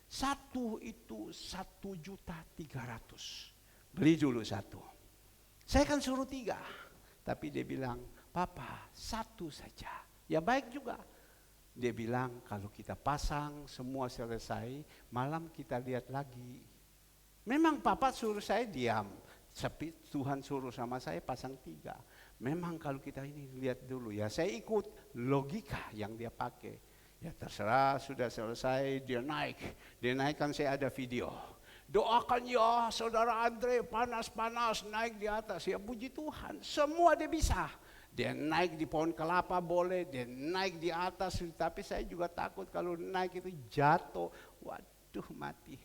Satu itu 1.300.000. Beli dulu satu. Saya kan suruh 3. Tapi dia bilang, Papa 1 saja. Ya baik juga. Dia bilang kalau kita pasang semua selesai, malam kita lihat lagi. Memang Papa suruh saya diam. Tapi Tuhan suruh sama saya pasang 3. Memang kalau kita ini lihat dulu ya. Saya ikut logika yang dia pakai. Ya terserah, sudah selesai, dia naik. Dia naik kan saya ada video. Doakan ya saudara Andre, panas-panas naik di atas. Ya puji Tuhan, semua dia bisa. Dia naik di pohon kelapa boleh, dia naik di atas. Tapi saya juga takut kalau naik itu jatuh. Waduh mati.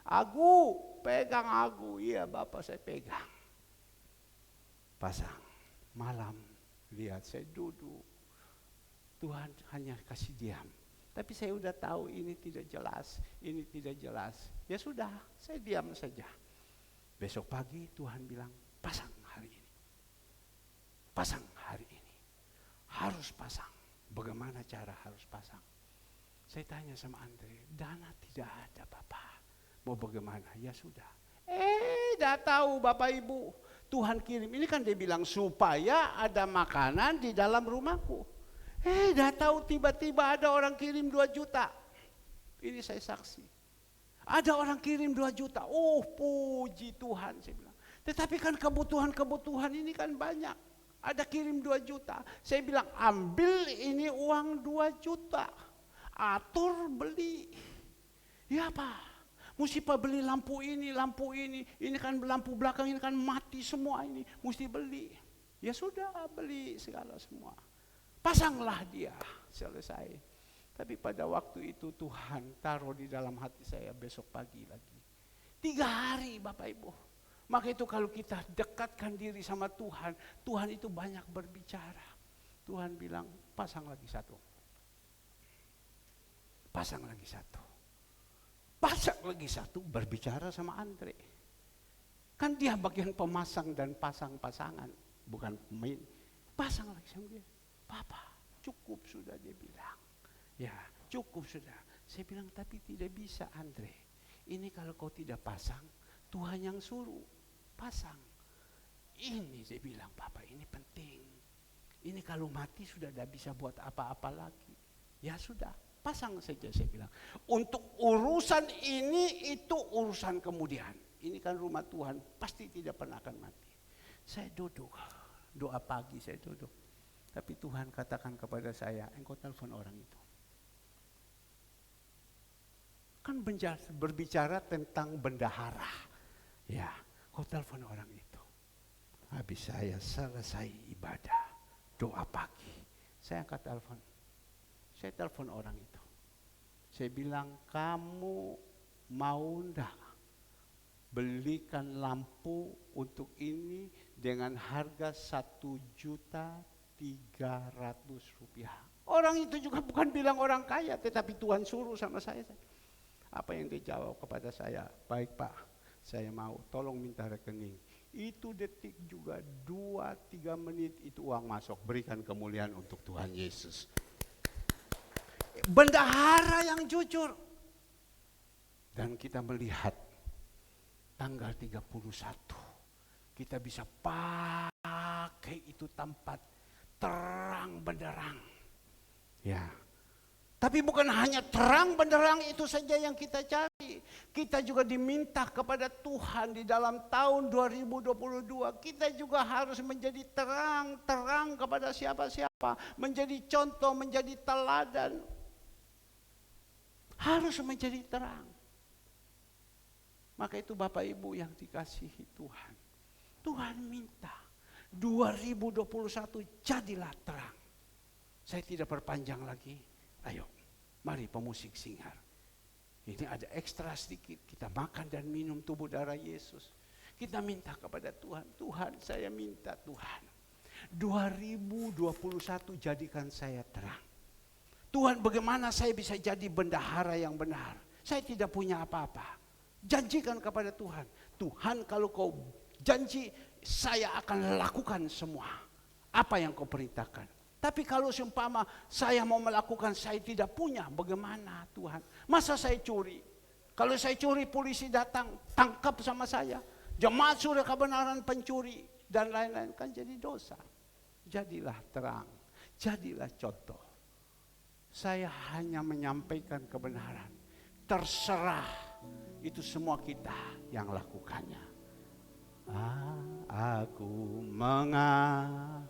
Agu, pegang Agu. Iya Bapak saya pegang. Pasang, malam, lihat saya duduk. Tuhan hanya kasih diam. Tapi saya udah tahu ini tidak jelas, ini tidak jelas. Ya sudah, saya diam saja. Besok pagi Tuhan bilang, pasang hari ini. Pasang hari ini. Harus pasang. Bagaimana cara harus pasang? Saya tanya sama Andre, dana tidak ada Bapak. Mau bagaimana? Ya sudah. Dah tahu Bapak Ibu. Tuhan kirim, ini kan dia bilang supaya ada makanan di dalam rumahku. Dah tahu tiba-tiba ada orang kirim 2 juta. Ini saya saksi. Ada orang kirim 2 juta. Oh puji Tuhan saya bilang. Tetapi kan kebutuhan ini kan banyak. Ada kirim 2 juta. Saya bilang ambil ini uang 2 juta. Atur beli. Ya Pak. Mesti Pak beli lampu ini. Ini kan lampu belakang ini kan mati semua ini. Mesti beli. Ya sudah beli segala semua. Pasanglah dia, selesai. Tapi pada waktu itu Tuhan taruh di dalam hati saya besok pagi lagi. 3 hari Bapak Ibu. Maka itu kalau kita dekatkan diri sama Tuhan, Tuhan itu banyak berbicara. Tuhan bilang pasang lagi 1. Pasang lagi 1. Pasang lagi 1 berbicara sama Andre. Kan dia bagian pemasang dan pasang-pasangan, bukan pemain. Pasang lagi sama dia. Papa, cukup sudah dia bilang. Ya, cukup sudah. Saya bilang, tapi tidak bisa Andre. Ini kalau kau tidak pasang, Tuhan yang suruh. Pasang. Ini dia bilang, Papa ini penting. Ini kalau mati sudah tidak bisa buat apa-apa lagi. Ya sudah, pasang saja saya bilang. Untuk urusan ini, itu urusan kemudian. Ini kan rumah Tuhan, pasti tidak pernah akan mati. Saya duduk, doa pagi saya duduk. Tapi Tuhan katakan kepada saya, engkau telepon orang itu. Kan berbicara tentang bendahara. Ya, kau telepon orang itu. Habis saya selesai ibadah, doa pagi, saya angkat telepon. Saya telepon orang itu. Saya bilang, kamu mau ndak belikan lampu untuk ini dengan harga Rp1.300.000. Orang itu juga bukan bilang orang kaya, tetapi Tuhan suruh sama saya. Apa yang dia jawab kepada saya? Baik Pak, saya mau, tolong minta rekening. Itu detik juga 2-3 menit itu uang masuk. Berikan kemuliaan untuk Tuhan Yesus. Bendahara yang jujur. Dan kita melihat tanggal 31 kita bisa pakai itu tempat terang benderang. Ya. Tapi bukan hanya terang benderang itu saja yang kita cari. Kita juga diminta kepada Tuhan di dalam tahun 2022. Kita juga harus menjadi terang kepada siapa-siapa. Menjadi contoh, menjadi teladan. Harus menjadi terang. Maka itu Bapak Ibu yang dikasihi Tuhan. Tuhan minta 2021 jadilah terang. Saya tidak perpanjang lagi. Ayo, mari pemusik Singhar. Ini ada ekstra sedikit. Kita makan dan minum tubuh darah Yesus. Kita minta kepada Tuhan. Tuhan, saya minta Tuhan. 2021 jadikan saya terang. Tuhan, bagaimana saya bisa jadi bendahara yang benar? Saya tidak punya apa-apa. Janjikan kepada Tuhan. Tuhan, kalau kau janji, saya akan lakukan semua apa yang kau perintahkan. Tapi kalau seumpama saya mau melakukan, saya tidak punya, bagaimana Tuhan? Masa saya curi? Kalau saya curi, polisi datang, tangkap sama saya. Jemaat Surya Kebenaran pencuri, dan lain-lain, kan jadi dosa. Jadilah terang, jadilah contoh. Saya hanya menyampaikan kebenaran. Terserah, itu semua kita yang lakukannya. Aku mengasihi